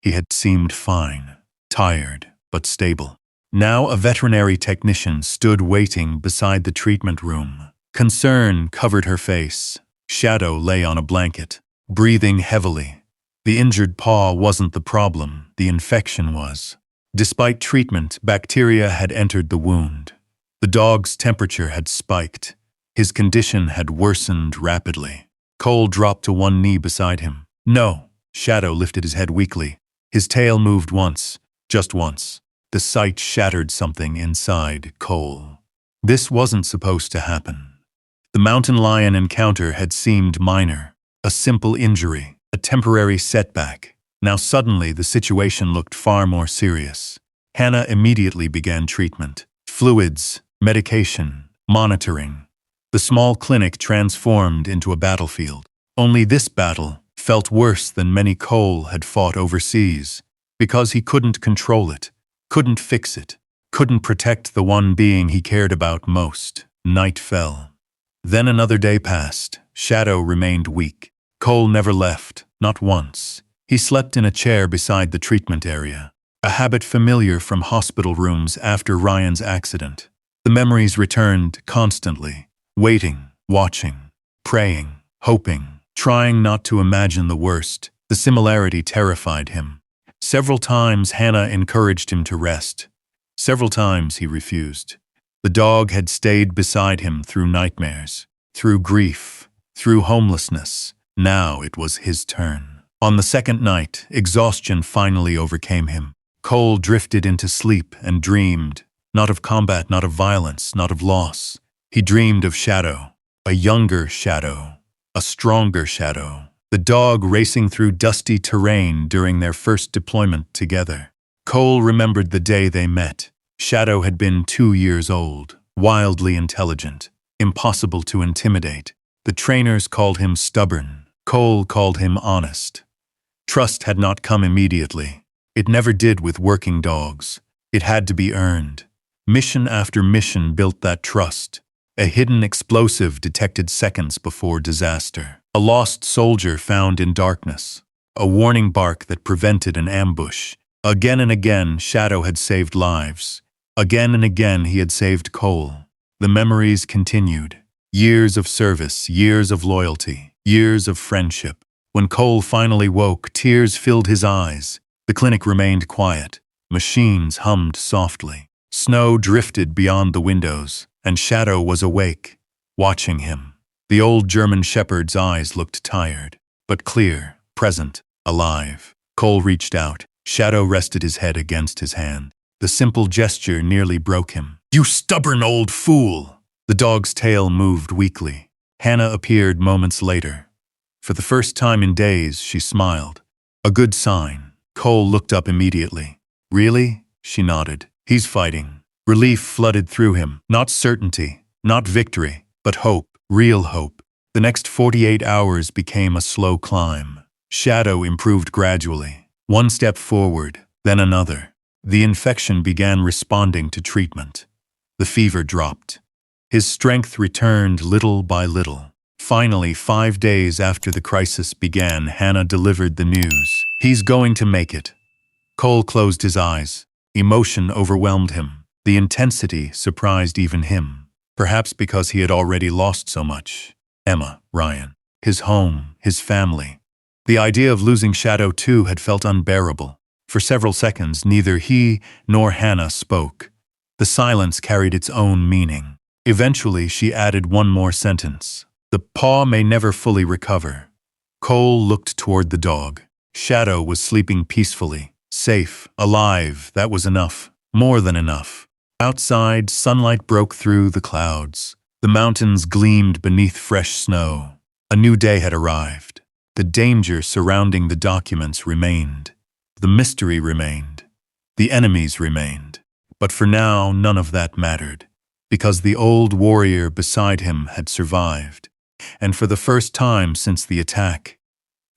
He had seemed fine, tired, but stable. Now a veterinary technician stood waiting beside the treatment room. Concern covered her face. Shadow lay on a blanket, breathing heavily. The injured paw wasn't the problem, the infection was. Despite treatment, bacteria had entered the wound. The dog's temperature had spiked. His condition had worsened rapidly. Cole dropped to one knee beside him. No, Shadow lifted his head weakly. His tail moved once, just once. The sight shattered something inside Cole. This wasn't supposed to happen. The mountain lion encounter had seemed minor, a simple injury, a temporary setback. Now suddenly the situation looked far more serious. Hannah immediately began treatment. Fluids, medication, monitoring. The small clinic transformed into a battlefield. Only this battle felt worse than many Cole had fought overseas, because he couldn't control it, couldn't fix it, couldn't protect the one being he cared about most. Night fell. Then another day passed. Shadow remained weak. Cole never left, not once. He slept in a chair beside the treatment area, a habit familiar from hospital rooms after Ryan's accident. The memories returned constantly, waiting, watching, praying, hoping. Trying not to imagine the worst, the similarity terrified him. Several times Hannah encouraged him to rest. Several times he refused. The dog had stayed beside him through nightmares, through grief, through homelessness. Now it was his turn. On the second night, exhaustion finally overcame him. Cole drifted into sleep and dreamed, not of combat, not of violence, not of loss. He dreamed of Shadow, a younger Shadow. A stronger Shadow. The dog racing through dusty terrain during their first deployment together. Cole remembered the day they met. Shadow had been 2 years old, wildly intelligent, impossible to intimidate. The trainers called him stubborn. Cole called him honest. Trust had not come immediately. It never did with working dogs. It had to be earned. Mission after mission built that trust. A hidden explosive detected seconds before disaster. A lost soldier found in darkness. A warning bark that prevented an ambush. Again and again, Shadow had saved lives. Again and again, he had saved Cole. The memories continued. Years of service, years of loyalty, years of friendship. When Cole finally woke, tears filled his eyes. The clinic remained quiet. Machines hummed softly. Snow drifted beyond the windows. And Shadow was awake, watching him. The old German Shepherd's eyes looked tired, but clear, present, alive. Cole reached out. Shadow rested his head against his hand. The simple gesture nearly broke him. "You stubborn old fool!" The dog's tail moved weakly. Hannah appeared moments later. For the first time in days, she smiled. A good sign. Cole looked up immediately. "Really?" She nodded. "He's fighting. Relief flooded through him, not certainty, not victory, but hope, real hope. The next 48 hours became a slow climb. Shadow improved gradually, one step forward, then another. The infection began responding to treatment. The fever dropped. His strength returned little by little. Finally, 5 days after the crisis began, Hannah delivered the news. "He's going to make it." Cole closed his eyes. Emotion overwhelmed him. The intensity surprised even him, perhaps because he had already lost so much. Emma, Ryan, his home, his family. The idea of losing Shadow too had felt unbearable. For several seconds, neither he nor Hannah spoke. The silence carried its own meaning. Eventually, she added one more sentence. "The paw may never fully recover." Cole looked toward the dog. Shadow was sleeping peacefully, safe, alive. That was enough. More than enough. Outside, sunlight broke through the clouds. The mountains gleamed beneath fresh snow. A new day had arrived. The danger surrounding the documents remained. The mystery remained. The enemies remained. But for now, none of that mattered, because the old warrior beside him had survived. And for the first time since the attack,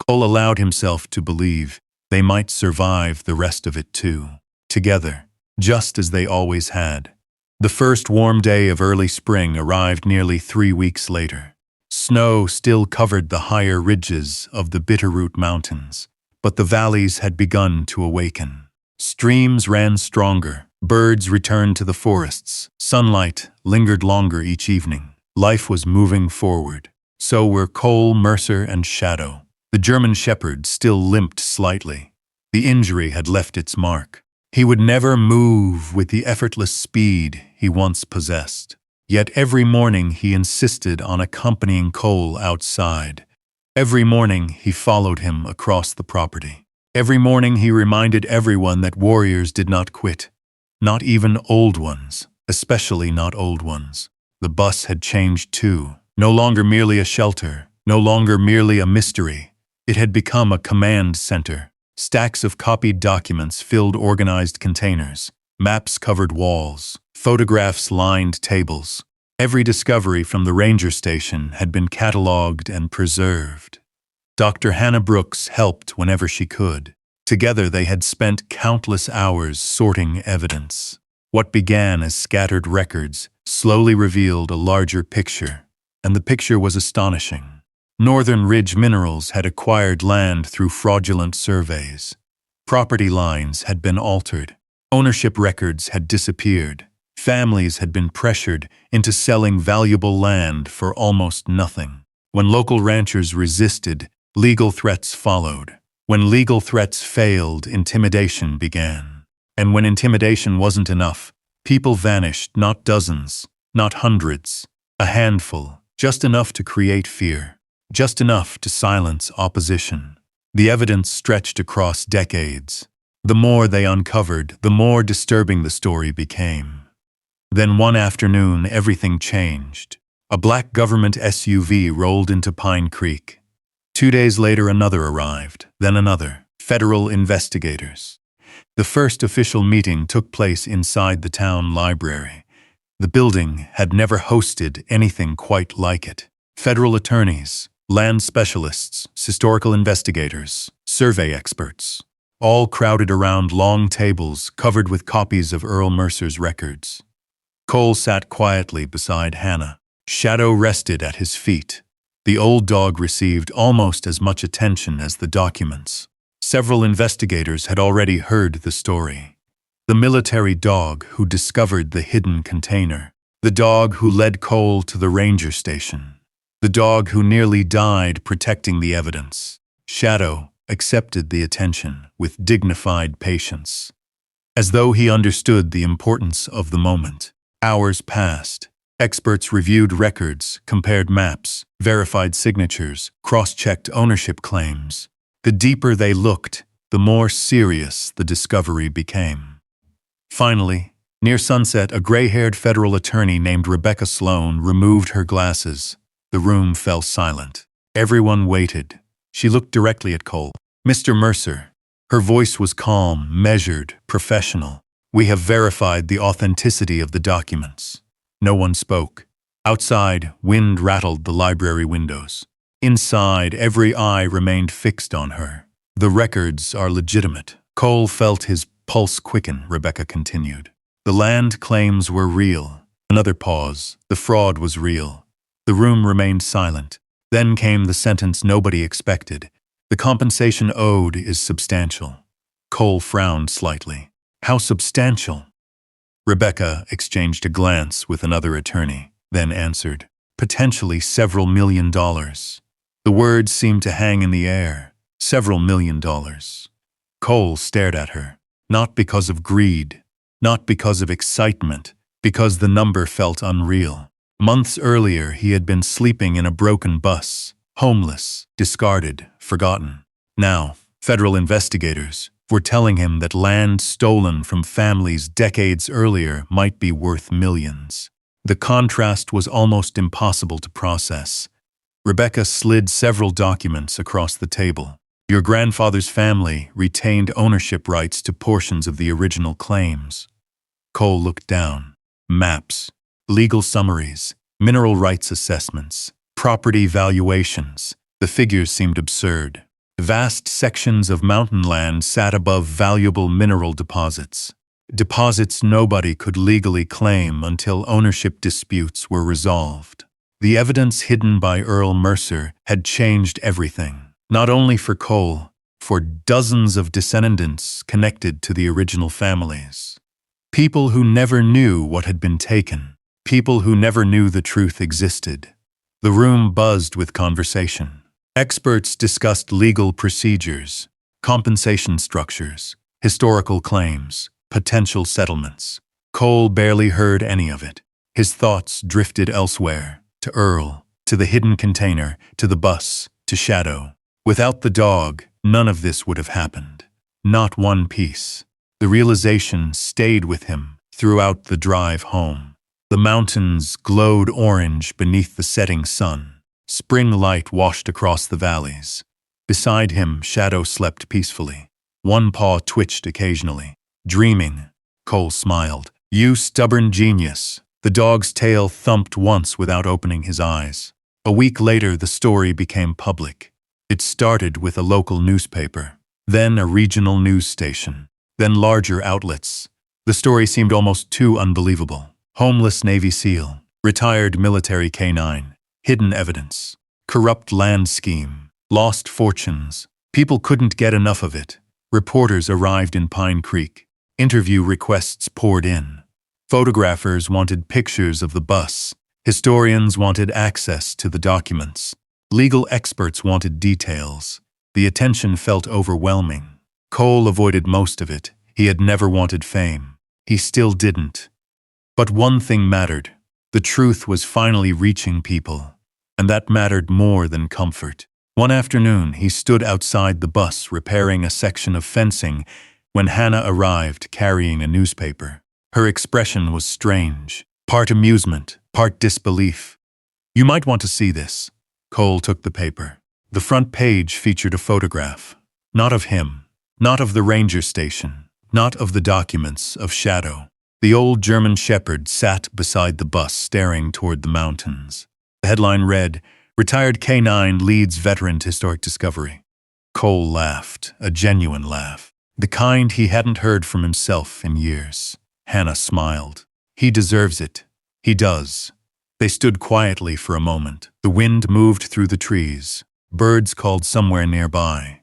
Cole allowed himself to believe they might survive the rest of it too. Together, just as they always had. The first warm day of early spring arrived nearly 3 weeks later. Snow still covered the higher ridges of the Bitterroot Mountains, but the valleys had begun to awaken. Streams ran stronger, birds returned to the forests, sunlight lingered longer each evening. Life was moving forward. So were Cole, Mercer, and Shadow. The German shepherd still limped slightly. The injury had left its mark. He would never move with the effortless speed he once possessed. Yet every morning he insisted on accompanying Cole outside. Every morning he followed him across the property. Every morning he reminded everyone that warriors did not quit. Not even old ones, especially not old ones. The bus had changed too. No longer merely a shelter, no longer merely a mystery. It had become a command center. Stacks of copied documents filled organized containers. Maps covered walls. Photographs lined tables. Every discovery from the ranger station had been cataloged and preserved. Dr. Hannah Brooks helped whenever she could. Together they had spent countless hours sorting evidence. What began as scattered records slowly revealed a larger picture, and the picture was astonishing. Northern Ridge Minerals had acquired land through fraudulent surveys. Property lines had been altered. Ownership records had disappeared. Families had been pressured into selling valuable land for almost nothing. When local ranchers resisted, legal threats followed. When legal threats failed, intimidation began. And when intimidation wasn't enough, people vanished, not dozens, not hundreds, a handful, just enough to create fear. Just enough to silence opposition. The evidence stretched across decades. The more they uncovered, the more disturbing the story became. Then one afternoon, everything changed. A black government SUV rolled into Pine Creek. 2 days later, another arrived, then another. Federal investigators. The first official meeting took place inside the town library. The building had never hosted anything quite like it. Federal attorneys, land specialists, historical investigators, survey experts, all crowded around long tables covered with copies of Earl Mercer's records. Cole sat quietly beside Hannah. Shadow rested at his feet. The old dog received almost as much attention as the documents. Several investigators had already heard the story. The military dog who discovered the hidden container. The dog who led Cole to the ranger station. The dog who nearly died protecting the evidence. Shadow accepted the attention with dignified patience, as though he understood the importance of the moment. Hours passed. Experts reviewed records, compared maps, verified signatures, cross-checked ownership claims. The deeper they looked, the more serious the discovery became. Finally, near sunset, a gray-haired federal attorney named Rebecca Sloan removed her glasses. The room fell silent. Everyone waited. She looked directly at Cole. "Mr. Mercer." Her voice was calm, measured, professional. We have verified the authenticity of the documents. No one spoke. Outside, wind rattled the library windows. Inside, every eye remained fixed on her. The records are legitimate. Cole felt his pulse quicken, Rebecca continued. The land claims were real. Another pause. The fraud was real. The room remained silent. Then came the sentence nobody expected. The compensation owed is substantial. Cole frowned slightly. How substantial? Rebecca exchanged a glance with another attorney, then answered, potentially several $1,000,000. The words seemed to hang in the air. Several $1,000,000. Cole stared at her, not because of greed, not because of excitement, because the number felt unreal. Months earlier, he had been sleeping in a broken bus, homeless, discarded, forgotten. Now, federal investigators were telling him that land stolen from families decades earlier might be worth millions. The contrast was almost impossible to process. Rebecca slid several documents across the table. Your grandfather's family retained ownership rights to portions of the original claims. Cole looked down. Maps, legal summaries, mineral rights assessments, property valuations. The figures seemed absurd. Vast sections of mountain land sat above valuable mineral deposits. Deposits nobody could legally claim until ownership disputes were resolved. The evidence hidden by Earl Mercer had changed everything. Not only for Cole, for dozens of descendants connected to the original families. People who never knew what had been taken. People who never knew the truth existed. The room buzzed with conversation. Experts discussed legal procedures, compensation structures, historical claims, potential settlements. Cole barely heard any of it. His thoughts drifted elsewhere, to Earl, to the hidden container, to the bus, to Shadow. Without the dog, none of this would have happened. Not one piece. The realization stayed with him throughout the drive home. The mountains glowed orange beneath the setting sun. Spring light washed across the valleys. Beside him, Shadow slept peacefully. One paw twitched occasionally. Dreaming, Cole smiled. You stubborn genius. The dog's tail thumped once without opening his eyes. A week later, the story became public. It started with a local newspaper, then a regional news station, then larger outlets. The story seemed almost too unbelievable. Homeless Navy SEAL, retired military K-9, hidden evidence, corrupt land scheme, lost fortunes. People couldn't get enough of it. Reporters arrived in Pine Creek. Interview requests poured in. Photographers wanted pictures of the bus. Historians wanted access to the documents. Legal experts wanted details. The attention felt overwhelming. Cole avoided most of it. He had never wanted fame. He still didn't. But one thing mattered. The truth was finally reaching people. And that mattered more than comfort. One afternoon, he stood outside the bus repairing a section of fencing when Hannah arrived carrying a newspaper. Her expression was strange, part amusement, part disbelief. You might want to see this. Cole took the paper. The front page featured a photograph. Not of him, not of the ranger station, not of the documents of Shadow. The old German shepherd sat beside the bus staring toward the mountains. The headline read, Retired K-9 leads veteran to historic discovery. Cole laughed, a genuine laugh. The kind he hadn't heard from himself in years. Hannah smiled. He deserves it. He does. They stood quietly for a moment. The wind moved through the trees. Birds called somewhere nearby.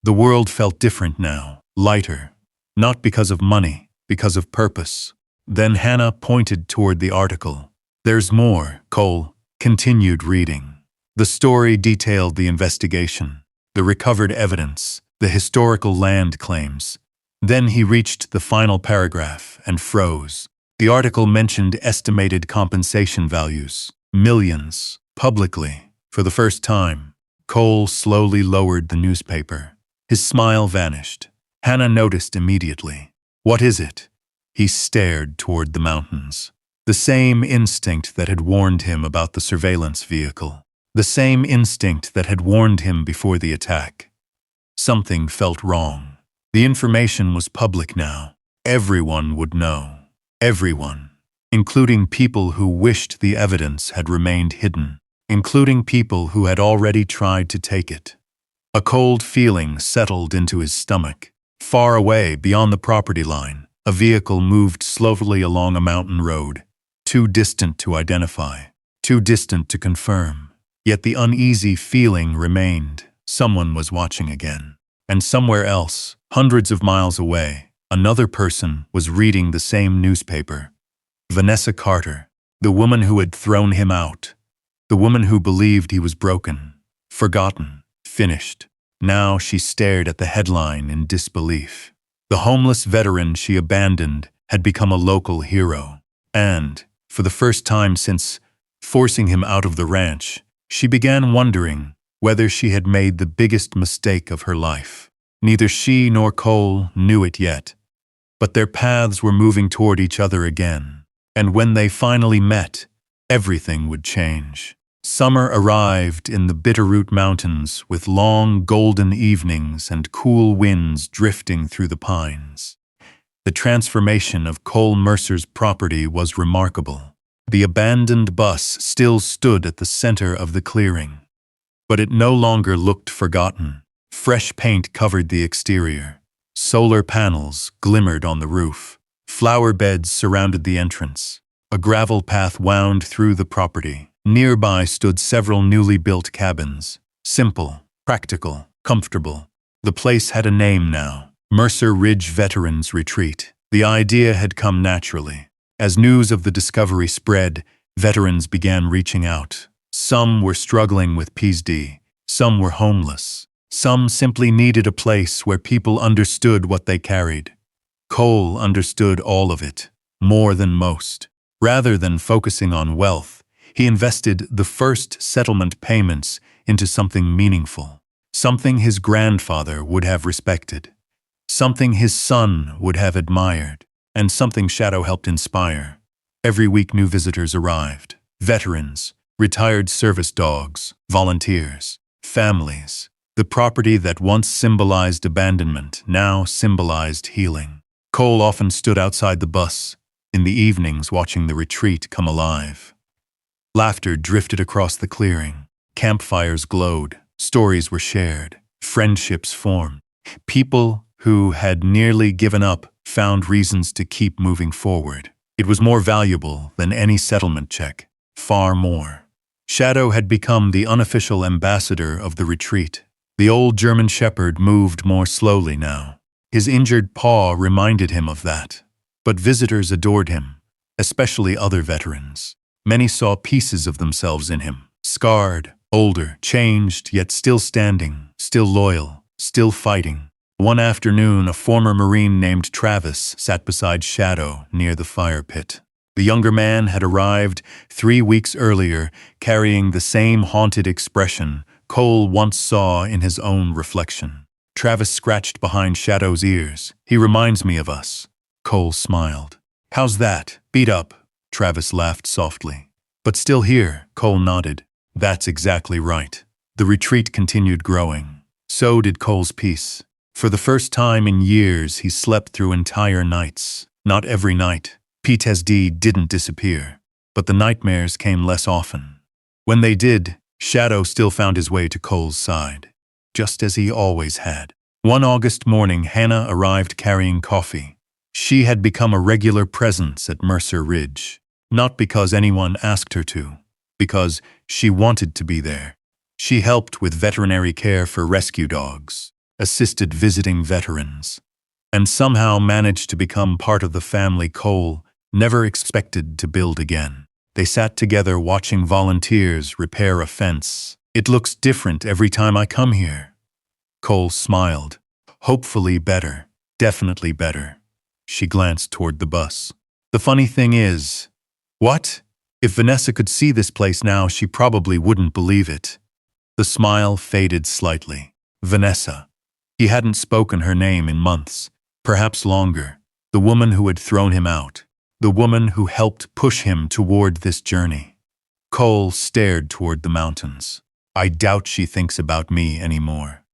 The world felt different now, lighter. Not because of money, because of purpose. Then Hannah pointed toward the article. There's more, Cole continued reading. The story detailed the investigation, the recovered evidence, the historical land claims. Then he reached the final paragraph and froze. The article mentioned estimated compensation values, millions, publicly. For the first time, Cole slowly lowered the newspaper. His smile vanished. Hannah noticed immediately. What is it? He stared toward the mountains. The same instinct that had warned him about the surveillance vehicle. The same instinct that had warned him before the attack. Something felt wrong. The information was public now. Everyone would know. Everyone. Including people who wished the evidence had remained hidden. Including people who had already tried to take it. A cold feeling settled into his stomach. Far away, beyond the property line, a vehicle moved slowly along a mountain road, too distant to identify, too distant to confirm. Yet the uneasy feeling remained. Someone was watching again. And somewhere else, hundreds of miles away, another person was reading the same newspaper. Vanessa Carter, the woman who had thrown him out, the woman who believed he was broken, forgotten, finished. Now she stared at the headline in disbelief. The homeless veteran she abandoned had become a local hero. And, for the first time since forcing him out of the ranch, she began wondering whether she had made the biggest mistake of her life. Neither she nor Cole knew it yet, but their paths were moving toward each other again. And when they finally met, everything would change. Summer arrived in the Bitterroot Mountains with long golden evenings and cool winds drifting through the pines. The transformation of Cole Mercer's property was remarkable. The abandoned bus still stood at the center of the clearing, but it no longer looked forgotten. Fresh paint covered the exterior. Solar panels glimmered on the roof. Flower beds surrounded the entrance. A gravel path wound through the property. Nearby stood several newly built cabins. Simple, practical, comfortable. The place had a name now. Mercer Ridge Veterans Retreat. The idea had come naturally. As news of the discovery spread, veterans began reaching out. Some were struggling with PSD. Some were homeless. Some simply needed a place where people understood what they carried. Cole understood all of it, more than most. Rather than focusing on wealth, he invested the first settlement payments into something meaningful, something his grandfather would have respected, something his son would have admired, and something Shadow helped inspire. Every week new visitors arrived, veterans, retired service dogs, volunteers, families. The property that once symbolized abandonment now symbolized healing. Cole often stood outside the bus, in the evenings watching the retreat come alive. Laughter drifted across the clearing. Campfires glowed. Stories were shared. Friendships formed. People who had nearly given up found reasons to keep moving forward. It was more valuable than any settlement check. Far more. Shadow had become the unofficial ambassador of the retreat. The old German shepherd moved more slowly now. His injured paw reminded him of that. But visitors adored him, especially other veterans. Many saw pieces of themselves in him. Scarred, older, changed, yet still standing, still loyal, still fighting. One afternoon, a former Marine named Travis sat beside Shadow near the fire pit. The younger man had arrived 3 weeks earlier, carrying the same haunted expression Cole once saw in his own reflection. Travis scratched behind Shadow's ears. "He reminds me of us." Cole smiled. "How's that? Beat up?" Travis laughed softly. "But still here," Cole nodded. "That's exactly right." The retreat continued growing. So did Cole's peace. For the first time in years, he slept through entire nights. Not every night. PTSD didn't disappear, but the nightmares came less often. When they did, Shadow still found his way to Cole's side, just as he always had. One August morning, Hannah arrived carrying coffee. She had become a regular presence at Mercer Ridge, not because anyone asked her to, because she wanted to be there. She helped with veterinary care for rescue dogs, assisted visiting veterans, and somehow managed to become part of the family Cole never expected to build again. They sat together watching volunteers repair a fence. "It looks different every time I come here." Cole smiled. "Hopefully better. Definitely better." She glanced toward the bus. "The funny thing is..." "What?" If Vanessa could see this place now, she probably wouldn't believe it. The smile faded slightly. Vanessa. He hadn't spoken her name in months, perhaps longer. The woman who had thrown him out. The woman who helped push him toward this journey. Cole stared toward the mountains. "I doubt she thinks about me anymore."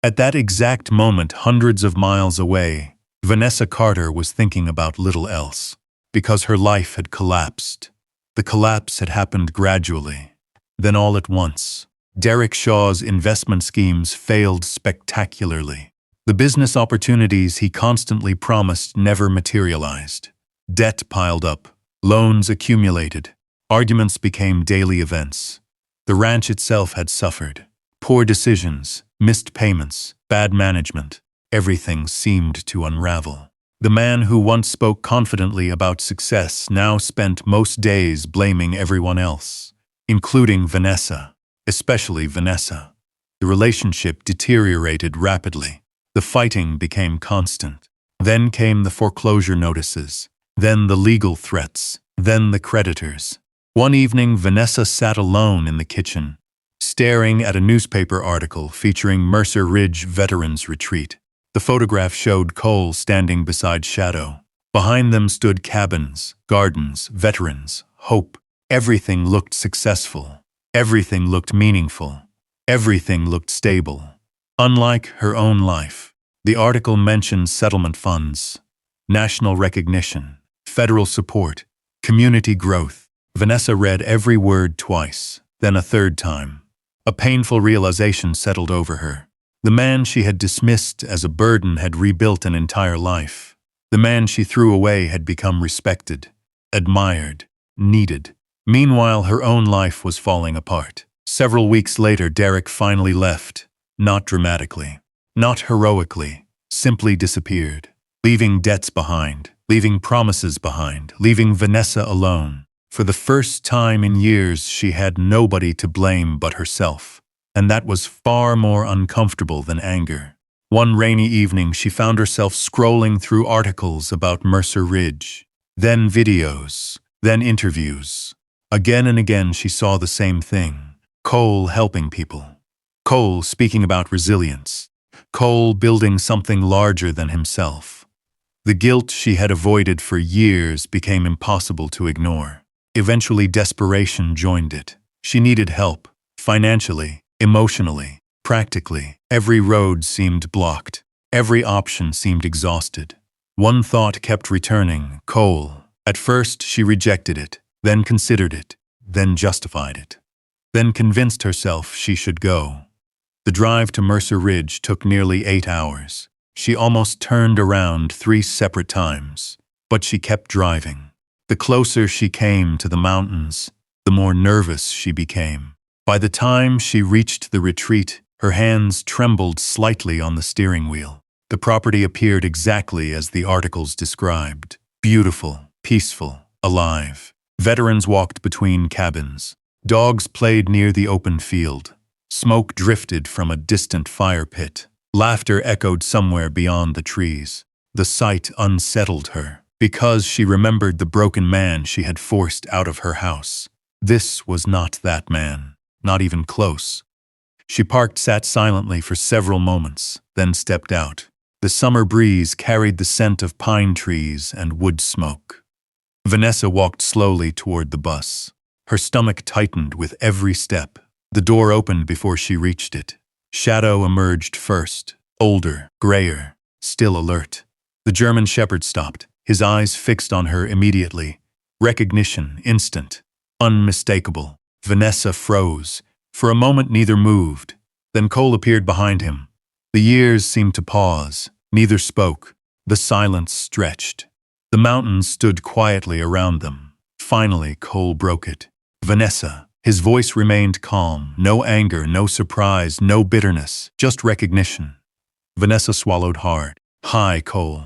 At that exact moment, hundreds of miles away, Vanessa Carter was thinking about little else, because her life had collapsed. The collapse had happened gradually, then all at once. Derek Shaw's investment schemes failed spectacularly. The business opportunities he constantly promised never materialized. Debt piled up, loans accumulated, arguments became daily events. The ranch itself had suffered. Poor decisions, missed payments, bad management. Everything seemed to unravel. The man who once spoke confidently about success now spent most days blaming everyone else, including Vanessa, especially Vanessa. The relationship deteriorated rapidly. The fighting became constant. Then came the foreclosure notices, then the legal threats, then the creditors. One evening, Vanessa sat alone in the kitchen, staring at a newspaper article featuring Mercer Ridge Veterans Retreat. The photograph showed Cole standing beside Shadow. Behind them stood cabins, gardens, veterans, hope. Everything looked successful. Everything looked meaningful. Everything looked stable. Unlike her own life, the article mentioned settlement funds, national recognition, federal support, community growth. Vanessa read every word twice, then a third time. A painful realization settled over her. The man she had dismissed as a burden had rebuilt an entire life. The man she threw away had become respected, admired, needed. Meanwhile, her own life was falling apart. Several weeks later, Derek finally left, not dramatically, not heroically, simply disappeared, leaving debts behind, leaving promises behind, leaving Vanessa alone. For the first time in years, she had nobody to blame but herself, and that was far more uncomfortable than anger. One rainy evening, she found herself scrolling through articles about Mercer Ridge, then videos, then interviews. Again and again, she saw the same thing. Cole helping people. Cole speaking about resilience. Cole building something larger than himself. The guilt she had avoided for years became impossible to ignore. Eventually, desperation joined it. She needed help, financially, emotionally, practically. Every road seemed blocked. Every option seemed exhausted. One thought kept returning, Cole. At first, she rejected it, then considered it, then justified it, then convinced herself she should go. The drive to Mercer Ridge took nearly 8 hours. She almost turned around 3 separate times, but she kept driving. The closer she came to the mountains, the more nervous she became. By the time she reached the retreat, her hands trembled slightly on the steering wheel. The property appeared exactly as the articles described. Beautiful, peaceful, alive. Veterans walked between cabins. Dogs played near the open field. Smoke drifted from a distant fire pit. Laughter echoed somewhere beyond the trees. The sight unsettled her, because she remembered the broken man she had forced out of her house. This was not that man, not even close. She sat silently for several moments, then stepped out. The summer breeze carried the scent of pine trees and wood smoke. Vanessa walked slowly toward the bus. Her stomach tightened with every step. The door opened before she reached it. Shadow emerged first, older, grayer, still alert. The German shepherd stopped, his eyes fixed on her immediately. Recognition, instant, unmistakable. Vanessa froze. For a moment, neither moved. Then Cole appeared behind him. The years seemed to pause. Neither spoke. The silence stretched. The mountains stood quietly around them. Finally, Cole broke it. Vanessa. His voice remained calm. No anger, no surprise, no bitterness, just recognition. Vanessa swallowed hard. Hi, Cole.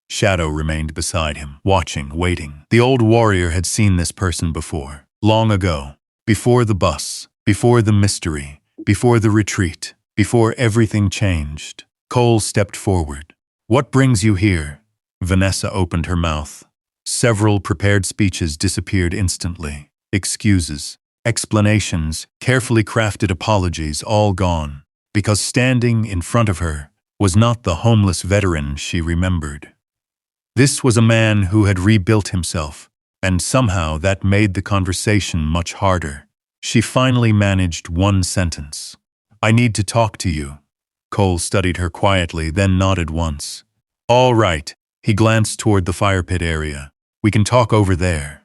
Shadow remained beside him, watching, waiting. The old warrior had seen this person before. Long ago. Before the bus. Before the mystery. Before the retreat. Before everything changed. Cole stepped forward. What brings you here? Vanessa opened her mouth. Several prepared speeches disappeared instantly. Excuses, explanations, carefully crafted apologies, all gone. Because standing in front of her was not the homeless veteran she remembered. This was a man who had rebuilt himself, and somehow that made the conversation much harder. She finally managed one sentence. I need to talk to you. Cole studied her quietly, then nodded once. All right. He glanced toward the fire pit area. We can talk over there.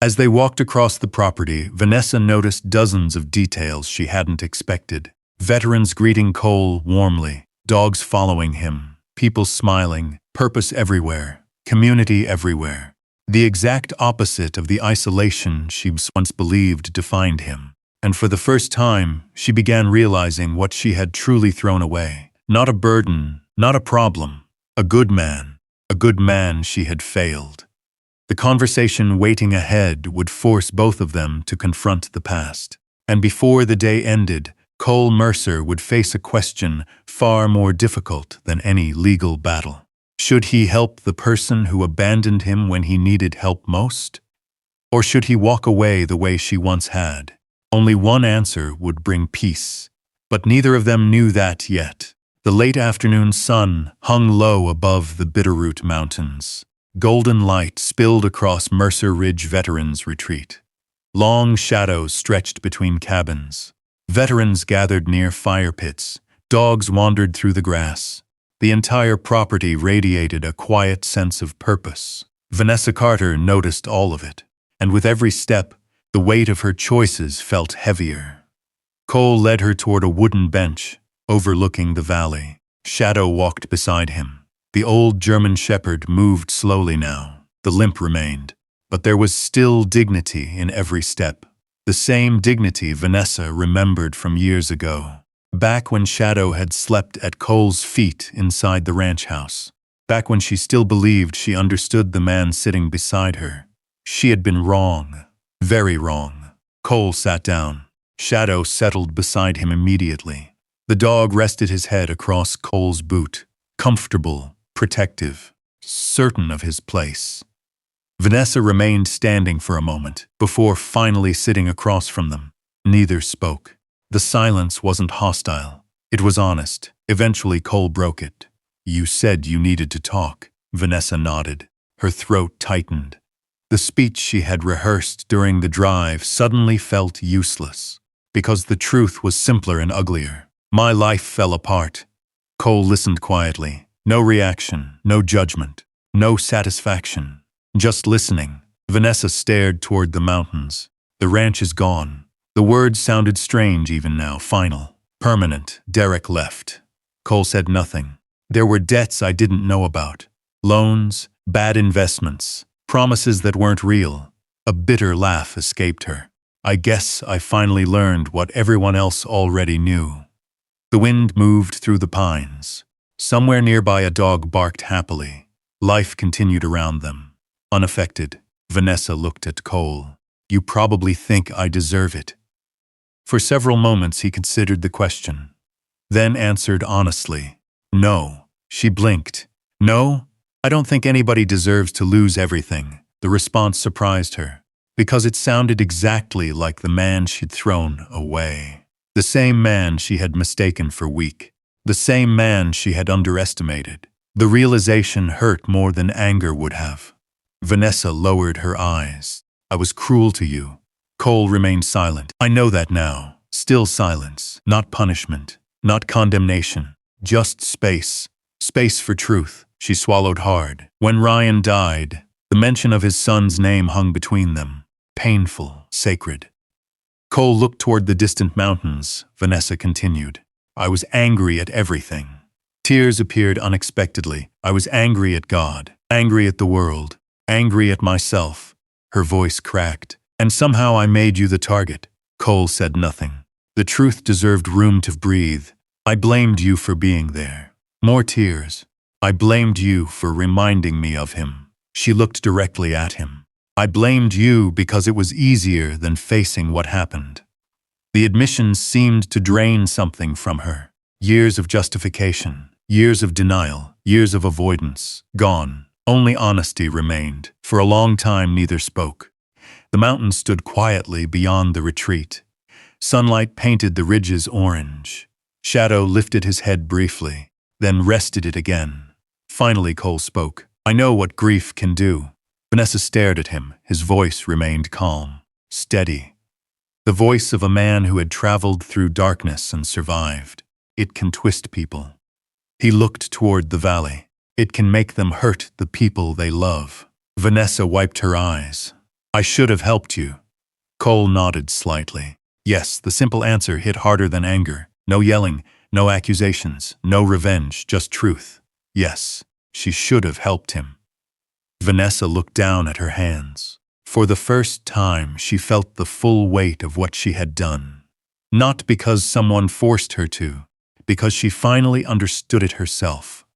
As they walked across the property, Vanessa noticed dozens of details she hadn't expected. Veterans greeting Cole warmly, dogs following him, people smiling, purpose everywhere, community everywhere. The exact opposite of the isolation she once believed defined him. And for the first time, she began realizing what she had truly thrown away. Not a burden, not a problem. A good man she had failed. The conversation waiting ahead would force both of them to confront the past. And before the day ended, Cole Mercer would face a question far more difficult than any legal battle. Should he help the person who abandoned him when he needed help most? Or should he walk away the way she once had? Only one answer would bring peace. But neither of them knew that yet. The late afternoon sun hung low above the Bitterroot Mountains. Golden light spilled across Mercer Ridge Veterans Retreat. Long shadows stretched between cabins. Veterans gathered near fire pits. Dogs wandered through the grass. The entire property radiated a quiet sense of purpose. Vanessa Carter noticed all of it, and with every step, the weight of her choices felt heavier. Cole led her toward a wooden bench, overlooking the valley. Shadow walked beside him. The old German shepherd moved slowly now. The limp remained, but there was still dignity in every step. The same dignity Vanessa remembered from years ago. Back when Shadow had slept at Cole's feet inside the ranch house. Back when she still believed she understood the man sitting beside her. She had been wrong. Very wrong. Cole sat down. Shadow settled beside him immediately. The dog rested his head across Cole's boot, comfortable, protective, certain of his place. Vanessa remained standing for a moment, before finally sitting across from them. Neither spoke. The silence wasn't hostile. It was honest. Eventually Cole broke it. "You said you needed to talk." Vanessa nodded. Her throat tightened. The speech she had rehearsed during the drive suddenly felt useless, because the truth was simpler and uglier. "My life fell apart." Cole listened quietly. No reaction, no judgment, no satisfaction. Just listening. Vanessa stared toward the mountains. "The ranch is gone." The words sounded strange even now, final, permanent. Derek left. Cole said nothing. "There were debts I didn't know about. Loans, bad investments, promises that weren't real." A bitter laugh escaped her. "I guess I finally learned what everyone else already knew." The wind moved through the pines. Somewhere nearby a dog barked happily. Life continued around them. Unaffected, Vanessa looked at Cole. "You probably think I deserve it." For several moments he considered the question, then answered honestly, "No." She blinked. "No, I don't think anybody deserves to lose everything." The response surprised her, because it sounded exactly like the man she'd thrown away. The same man she had mistaken for weak. The same man she had underestimated. The realization hurt more than anger would have. Vanessa lowered her eyes. "I was cruel to you." Cole remained silent. "I know that now." Still silence. Not punishment. Not condemnation. Just space. Space for truth. She swallowed hard. When Ryan died, the mention of his son's name hung between them. Painful. Sacred. Cole looked toward the distant mountains. Vanessa continued. "I was angry at everything." Tears appeared unexpectedly. "I was angry at God. Angry at the world. Angry at myself." Her voice cracked. "And somehow I made you the target." Cole said nothing. The truth deserved room to breathe. "I blamed you for being there." More tears. "I blamed you for reminding me of him." She looked directly at him. "I blamed you because it was easier than facing what happened." The admission seemed to drain something from her. Years of justification, years of denial, years of avoidance, gone. Only honesty remained. For a long time neither spoke. The mountains stood quietly beyond the retreat. Sunlight painted the ridges orange. Shadow lifted his head briefly, then rested it again. Finally Cole spoke. "I know what grief can do." Vanessa stared at him. His voice remained calm, steady. The voice of a man who had traveled through darkness and survived. "It can twist people." He looked toward the valley. It can make them hurt the people they love. Vanessa wiped her eyes. I should have helped you. Cole nodded slightly. Yes, the simple answer hit harder than anger. No yelling, no accusations, no revenge, just truth. Yes, she should have helped him. Vanessa looked down at her hands. For the first time, she felt the full weight of what she had done. Not because someone forced her to, because she finally understood it herself.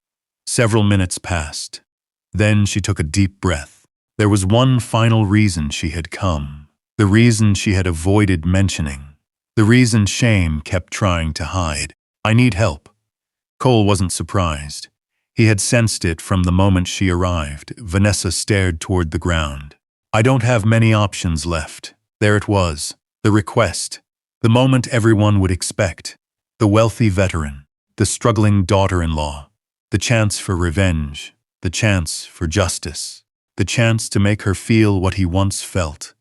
Several minutes passed. Then she took a deep breath. There was one final reason she had come. The reason she had avoided mentioning. The reason shame kept trying to hide. I need help. Cole wasn't surprised. He had sensed it from the moment she arrived. Vanessa stared toward the ground. I don't have many options left. There it was. The request. The moment everyone would expect. The wealthy veteran. The struggling daughter-in-law. The chance for revenge. The chance for justice. The chance to make her feel what he once felt.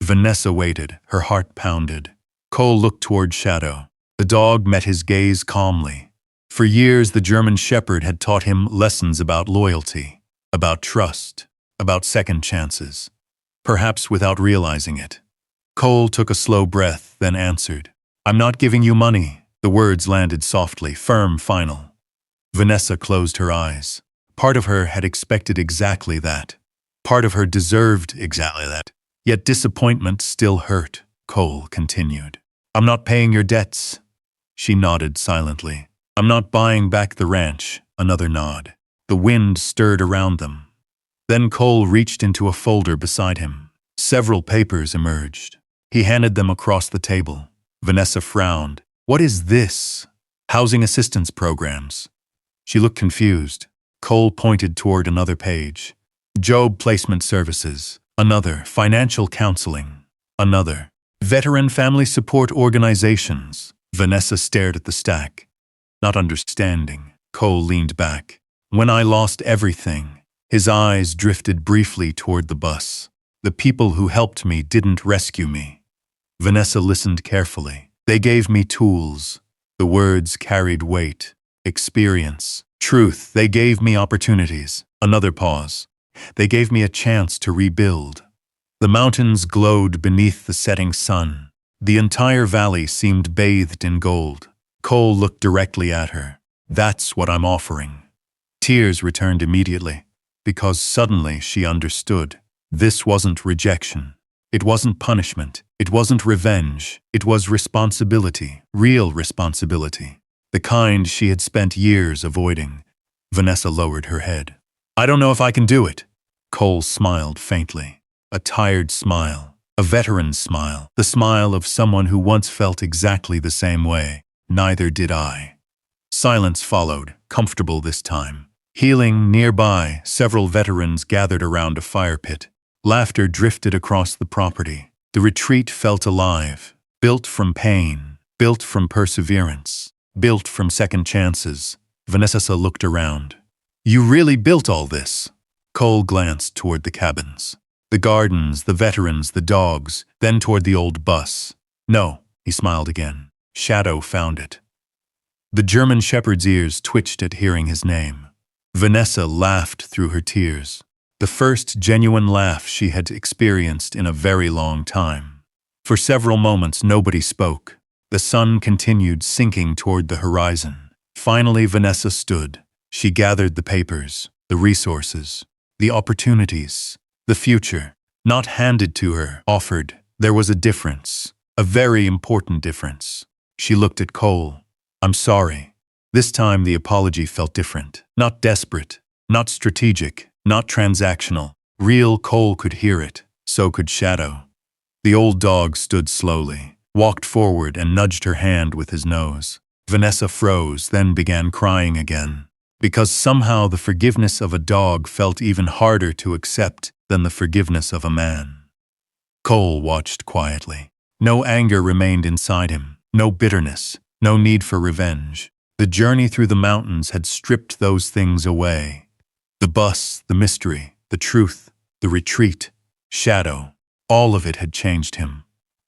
Vanessa waited, her heart pounded. Cole looked toward Shadow. The dog met his gaze calmly. For years, the German Shepherd had taught him lessons about loyalty, about trust, about second chances, perhaps without realizing it. Cole took a slow breath, then answered, I'm not giving you money. The words landed softly, firm, final. Vanessa closed her eyes. Part of her had expected exactly that. Part of her deserved exactly that. Yet disappointment still hurt. Cole continued. I'm not paying your debts. She nodded silently. I'm not buying back the ranch. Another nod. The wind stirred around them. Then Cole reached into a folder beside him. Several papers emerged. He handed them across the table. Vanessa frowned. What is this? Housing assistance programs. She looked confused. Cole pointed toward another page. Job placement services. Another. Financial counseling. Another. Veteran family support organizations. Vanessa stared at the stack. Not understanding. Cole leaned back. When I lost everything. His eyes drifted briefly toward the bus. The people who helped me didn't rescue me. Vanessa listened carefully. They gave me tools. The words carried weight. Experience. Truth. They gave me opportunities. Another pause. They gave me a chance to rebuild. The mountains glowed beneath the setting sun. The entire valley seemed bathed in gold. Cole looked directly at her. That's what I'm offering. Tears returned immediately, because suddenly she understood. This wasn't rejection. It wasn't punishment. It wasn't revenge. It was responsibility, real responsibility. The kind she had spent years avoiding. Vanessa lowered her head. I don't know if I can do it. Cole smiled faintly. A tired smile. A veteran's smile. The smile of someone who once felt exactly the same way. Neither did I. Silence followed, comfortable this time. Healing nearby, several veterans gathered around a fire pit. Laughter drifted across the property. The retreat felt alive. Built from pain. Built from perseverance. Built from second chances. Vanessa looked around. You really built all this? Cole glanced toward the cabins. The gardens, the veterans, the dogs, then toward the old bus. No, he smiled again. Shadow found it. The German Shepherd's ears twitched at hearing his name. Vanessa laughed through her tears. The first genuine laugh she had experienced in a very long time. For several moments nobody spoke. The sun continued sinking toward the horizon. Finally Vanessa stood. She gathered the papers, the resources, the opportunities, the future. Not handed to her, offered. There was a difference. A very important difference. She looked at Cole. I'm sorry. This time the apology felt different. Not desperate. Not strategic. Not transactional. Real. Cole could hear it. So could Shadow. The old dog stood slowly, walked forward and nudged her hand with his nose. Vanessa froze, then began crying again. Because somehow the forgiveness of a dog felt even harder to accept than the forgiveness of a man. Cole watched quietly. No anger remained inside him. No bitterness, no need for revenge. The journey through the mountains had stripped those things away. The bus, the mystery, the truth, the retreat, Shadow, all of it had changed him.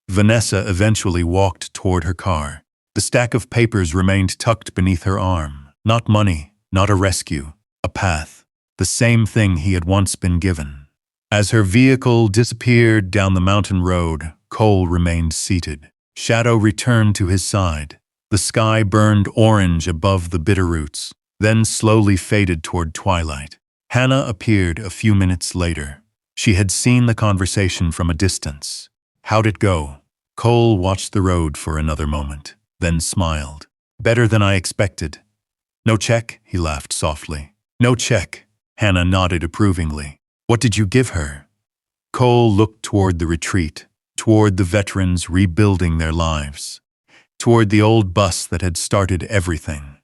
Vanessa eventually walked toward her car. The stack of papers remained tucked beneath her arm. Not money, not a rescue, a path, the same thing he had once been given. As her vehicle disappeared down the mountain road, Cole remained seated. Shadow returned to his side. The sky burned orange above the bitterroots, then slowly faded toward twilight. Hannah appeared a few minutes later. She had seen the conversation from a distance. How'd it go? Cole watched the road for another moment, then smiled. Better than I expected. No check? He laughed softly. No check. Hannah nodded approvingly. What did you give her? Cole looked toward the retreat, toward the veterans rebuilding their lives, toward the old bus that had started everything,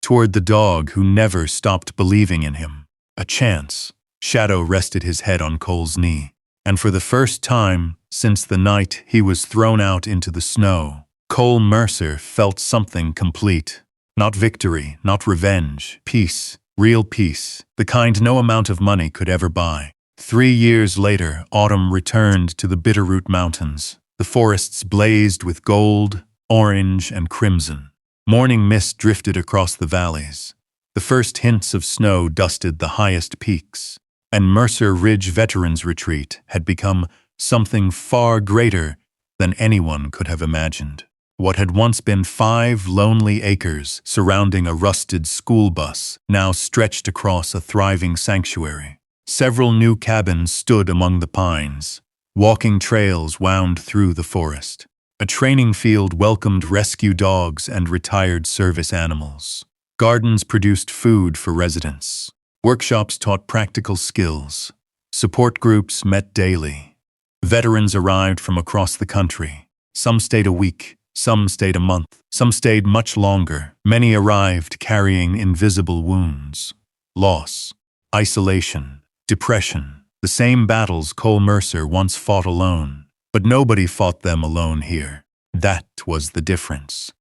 toward the dog who never stopped believing in him. A chance. Shadow rested his head on Cole's knee, and for the first time since the night he was thrown out into the snow, Cole Mercer felt something complete. Not victory, not revenge, peace, real peace, the kind no amount of money could ever buy. 3 years later, autumn returned to the Bitterroot Mountains. The forests blazed with gold, orange, and crimson. Morning mist drifted across the valleys. The first hints of snow dusted the highest peaks, and Mercer Ridge Veterans Retreat had become something far greater than anyone could have imagined. What had once been 5 lonely acres surrounding a rusted school bus now stretched across a thriving sanctuary. Several new cabins stood among the pines. Walking trails wound through the forest. A training field welcomed rescue dogs and retired service animals. Gardens produced food for residents. Workshops taught practical skills. Support groups met daily. Veterans arrived from across the country. Some stayed a week, some stayed a month, some stayed much longer. Many arrived carrying invisible wounds. Loss, isolation, depression, the same battles Cole Mercer once fought alone. But nobody fought them alone here. That was the difference.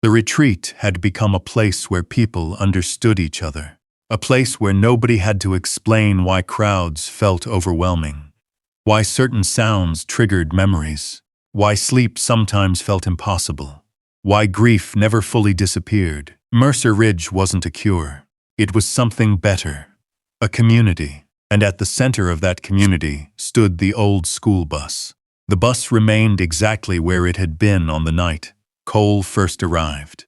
The retreat had become a place where people understood each other. A place where nobody had to explain why crowds felt overwhelming, why certain sounds triggered memories, why sleep sometimes felt impossible, why grief never fully disappeared. Mercer Ridge wasn't a cure. It was something better, a community, and at the center of that community stood the old school bus. The bus remained exactly where it had been on the night Cole first arrived,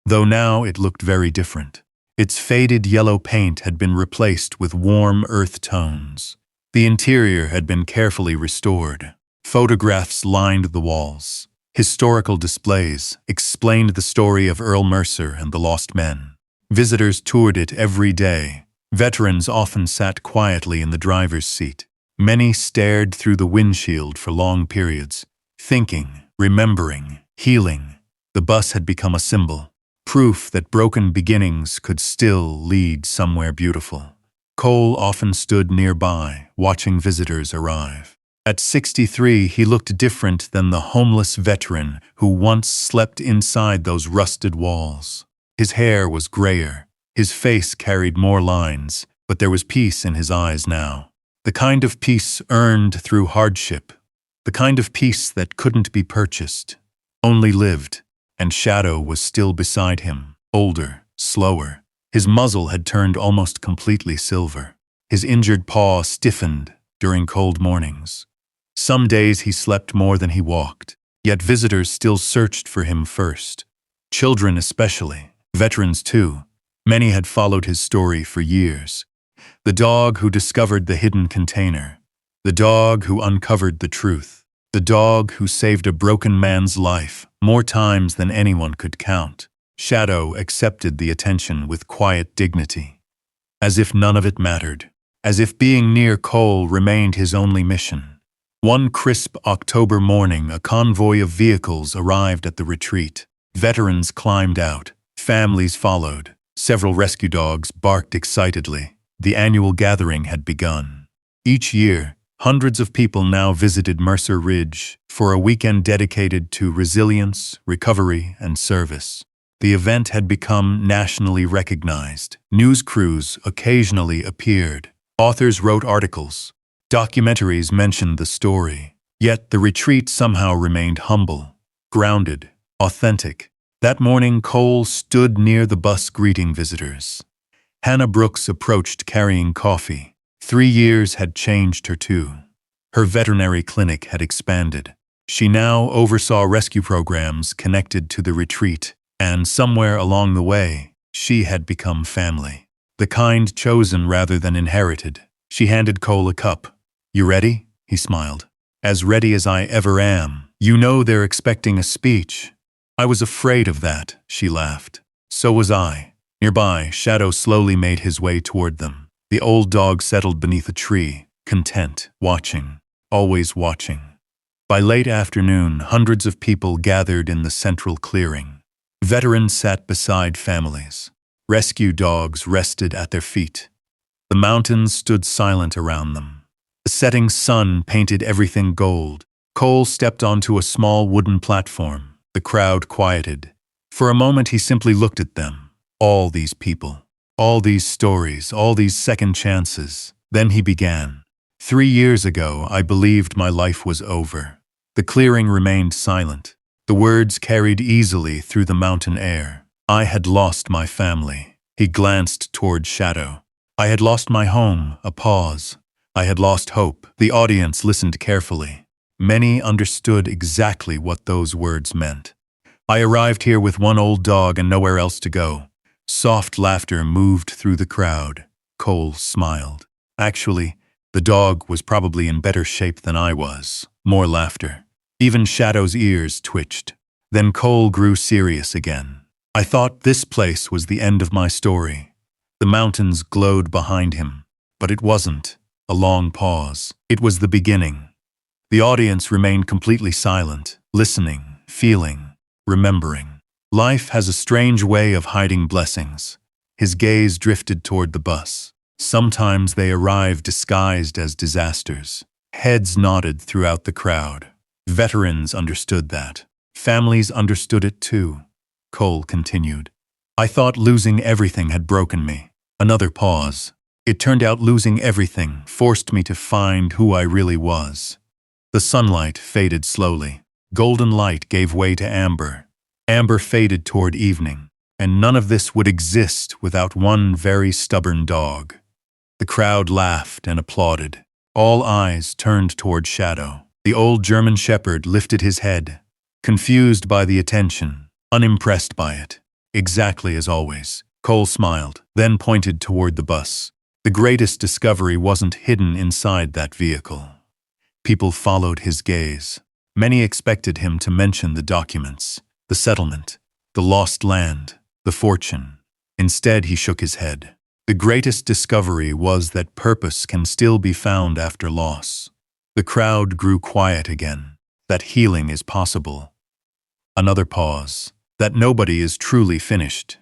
though now it looked very different. Its faded yellow paint had been replaced with warm earth tones. The interior had been carefully restored. Photographs lined the walls. Historical displays explained the story of Earl Mercer and the lost men. Visitors toured it every day. Veterans often sat quietly in the driver's seat. Many stared through the windshield for long periods, thinking, remembering, healing. The bus had become a symbol, proof that broken beginnings could still lead somewhere beautiful. Cole often stood nearby, watching visitors arrive. At 63, he looked different than the homeless veteran who once slept inside those rusted walls. His hair was grayer, his face carried more lines, but there was peace in his eyes now. The kind of peace earned through hardship, the kind of peace that couldn't be purchased, only lived. And Shadow was still beside him, older, slower. His muzzle had turned almost completely silver. His injured paw stiffened during cold mornings. Some days he slept more than he walked, yet visitors still searched for him first. Children especially, veterans too. Many had followed his story for years. The dog who discovered the hidden container. The dog who uncovered the truth. The dog who saved a broken man's life more times than anyone could count. Shadow accepted the attention with quiet dignity, as if none of it mattered, as if being near Cole remained his only mission. One crisp October morning, a convoy of vehicles arrived at the retreat. Veterans climbed out. Families followed. Several rescue dogs barked excitedly. The annual gathering had begun. Each year, hundreds of people now visited Mercer Ridge for a weekend dedicated to resilience, recovery, and service. The event had become nationally recognized. News crews occasionally appeared. Authors wrote articles. Documentaries mentioned the story. Yet the retreat somehow remained humble, grounded, authentic. That morning, Cole stood near the bus greeting visitors. Hannah Brooks approached carrying coffee. 3 years had changed her too. Her veterinary clinic had expanded. She now oversaw rescue programs connected to the retreat, and somewhere along the way, she had become family. The kind chosen rather than inherited. She handed Cole a cup. "You ready?" he smiled. "As ready as I ever am. You know they're expecting a speech." "I was afraid of that," she laughed. "So was I." Nearby, Shadow slowly made his way toward them. The old dog settled beneath a tree, content, watching, always watching. By late afternoon, hundreds of people gathered in the central clearing. Veterans sat beside families. Rescue dogs rested at their feet. The mountains stood silent around them. The setting sun painted everything gold. Cole stepped onto a small wooden platform. The crowd quieted. For a moment he simply looked at them. All these people. All these stories. All these second chances. Then he began. 3 years ago, I believed my life was over. The clearing remained silent. The words carried easily through the mountain air. I had lost my family. He glanced toward Shadow. I had lost my home. A pause. I had lost hope. The audience listened carefully. Many understood exactly what those words meant. I arrived here with one old dog and nowhere else to go. Soft laughter moved through the crowd. Cole smiled. Actually, the dog was probably in better shape than I was. More laughter. Even Shadow's ears twitched. Then Cole grew serious again. I thought this place was the end of my story. The mountains glowed behind him. But it wasn't. A long pause. It was the beginning. The audience remained completely silent, listening, feeling, remembering. Life has a strange way of hiding blessings. His gaze drifted toward the bus. Sometimes they arrive disguised as disasters. Heads nodded throughout the crowd. Veterans understood that. Families understood it too. Cole continued. I thought losing everything had broken me. Another pause. It turned out losing everything forced me to find who I really was. The sunlight faded slowly. Golden light gave way to amber. Amber faded toward evening. And none of this would exist without one very stubborn dog. The crowd laughed and applauded. All eyes turned toward Shadow. The old German shepherd lifted his head, confused by the attention, unimpressed by it. Exactly as always. Cole smiled, then pointed toward the bus. The greatest discovery wasn't hidden inside that vehicle. People followed his gaze. Many expected him to mention the documents, the settlement, the lost land, the fortune. Instead, he shook his head. The greatest discovery was that purpose can still be found after loss. The crowd grew quiet again. That healing is possible. Another pause. That nobody is truly finished.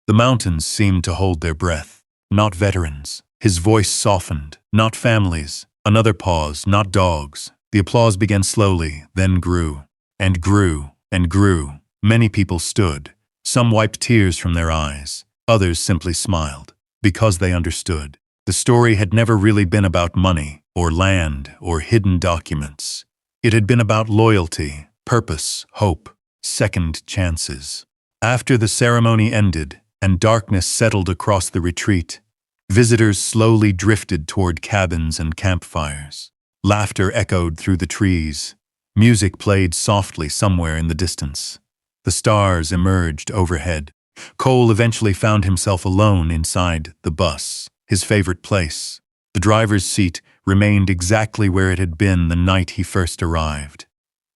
The mountains seemed to hold their breath. Not veterans. His voice softened. Not families. Another pause. Not dogs. The applause began slowly, then grew. And grew. And grew. Many people stood. Some wiped tears from their eyes. Others simply smiled. Because they understood. The story had never really been about money, or land, or hidden documents. It had been about loyalty, purpose, hope, second chances. After the ceremony ended, and darkness settled across the retreat, visitors slowly drifted toward cabins and campfires. Laughter echoed through the trees. Music played softly somewhere in the distance. The stars emerged overhead. Cole eventually found himself alone inside the bus, his favorite place. The driver's seat remained exactly where it had been the night he first arrived.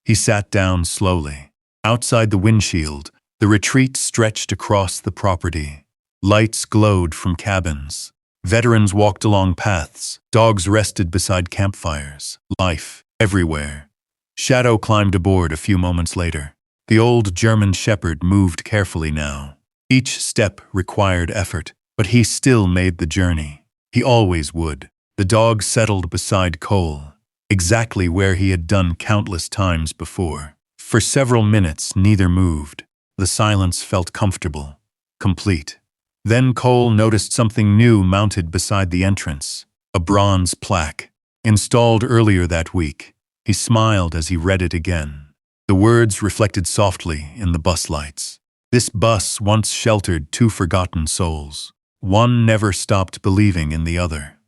He sat down slowly. Outside the windshield, the retreat stretched across the property. Lights glowed from cabins. Veterans walked along paths. Dogs rested beside campfires. Life everywhere. Shadow climbed aboard a few moments later. The old German shepherd moved carefully now. Each step required effort, but he still made the journey. He always would. The dog settled beside Cole, exactly where he had done countless times before. For several minutes, neither moved. The silence felt comfortable, complete. Then Cole noticed something new mounted beside the entrance, a bronze plaque, installed earlier that week. He smiled as he read it again. The words reflected softly in the bus lights. This bus once sheltered two forgotten souls. one never stopped believing in the other.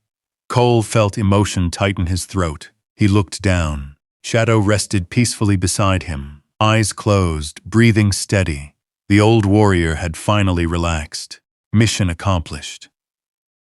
Cole felt emotion tighten his throat. He looked down. Shadow rested peacefully beside him, eyes closed, breathing steady. The old warrior had finally relaxed. Mission accomplished.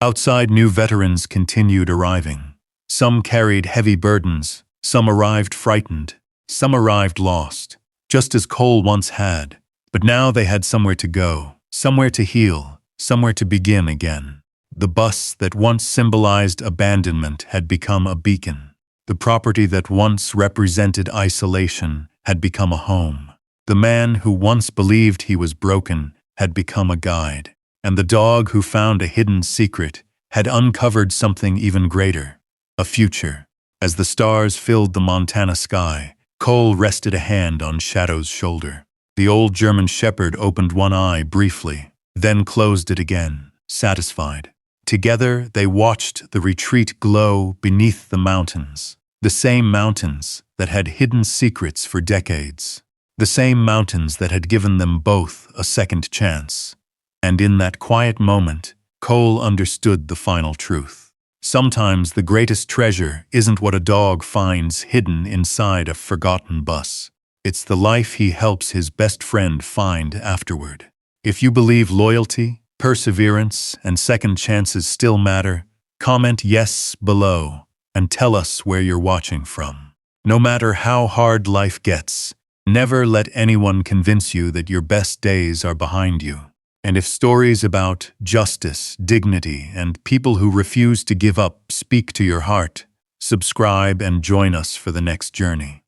Outside, new veterans continued arriving. Some carried heavy burdens, some arrived frightened, some arrived lost, just as Cole once had. But now they had somewhere to go, somewhere to heal, somewhere to begin again. The bus that once symbolized abandonment had become a beacon. The property that once represented isolation had become a home. The man who once believed he was broken had become a guide. And the dog who found a hidden secret had uncovered something even greater, a future. As the stars filled the Montana sky, Cole rested a hand on Shadow's shoulder. The old German shepherd opened one eye briefly, then closed it again, satisfied. Together they watched the retreat glow beneath the mountains, the same mountains that had hidden secrets for decades, the same mountains that had given them both a second chance. And in that quiet moment, Cole understood the final truth. Sometimes the greatest treasure isn't what a dog finds hidden inside a forgotten bus. It's the life he helps his best friend find afterward. If you believe loyalty, perseverance, and second chances still matter, comment yes below and tell us where you're watching from. No matter how hard life gets, never let anyone convince you that your best days are behind you. And if stories about justice, dignity, and people who refuse to give up speak to your heart, subscribe and join us for the next journey.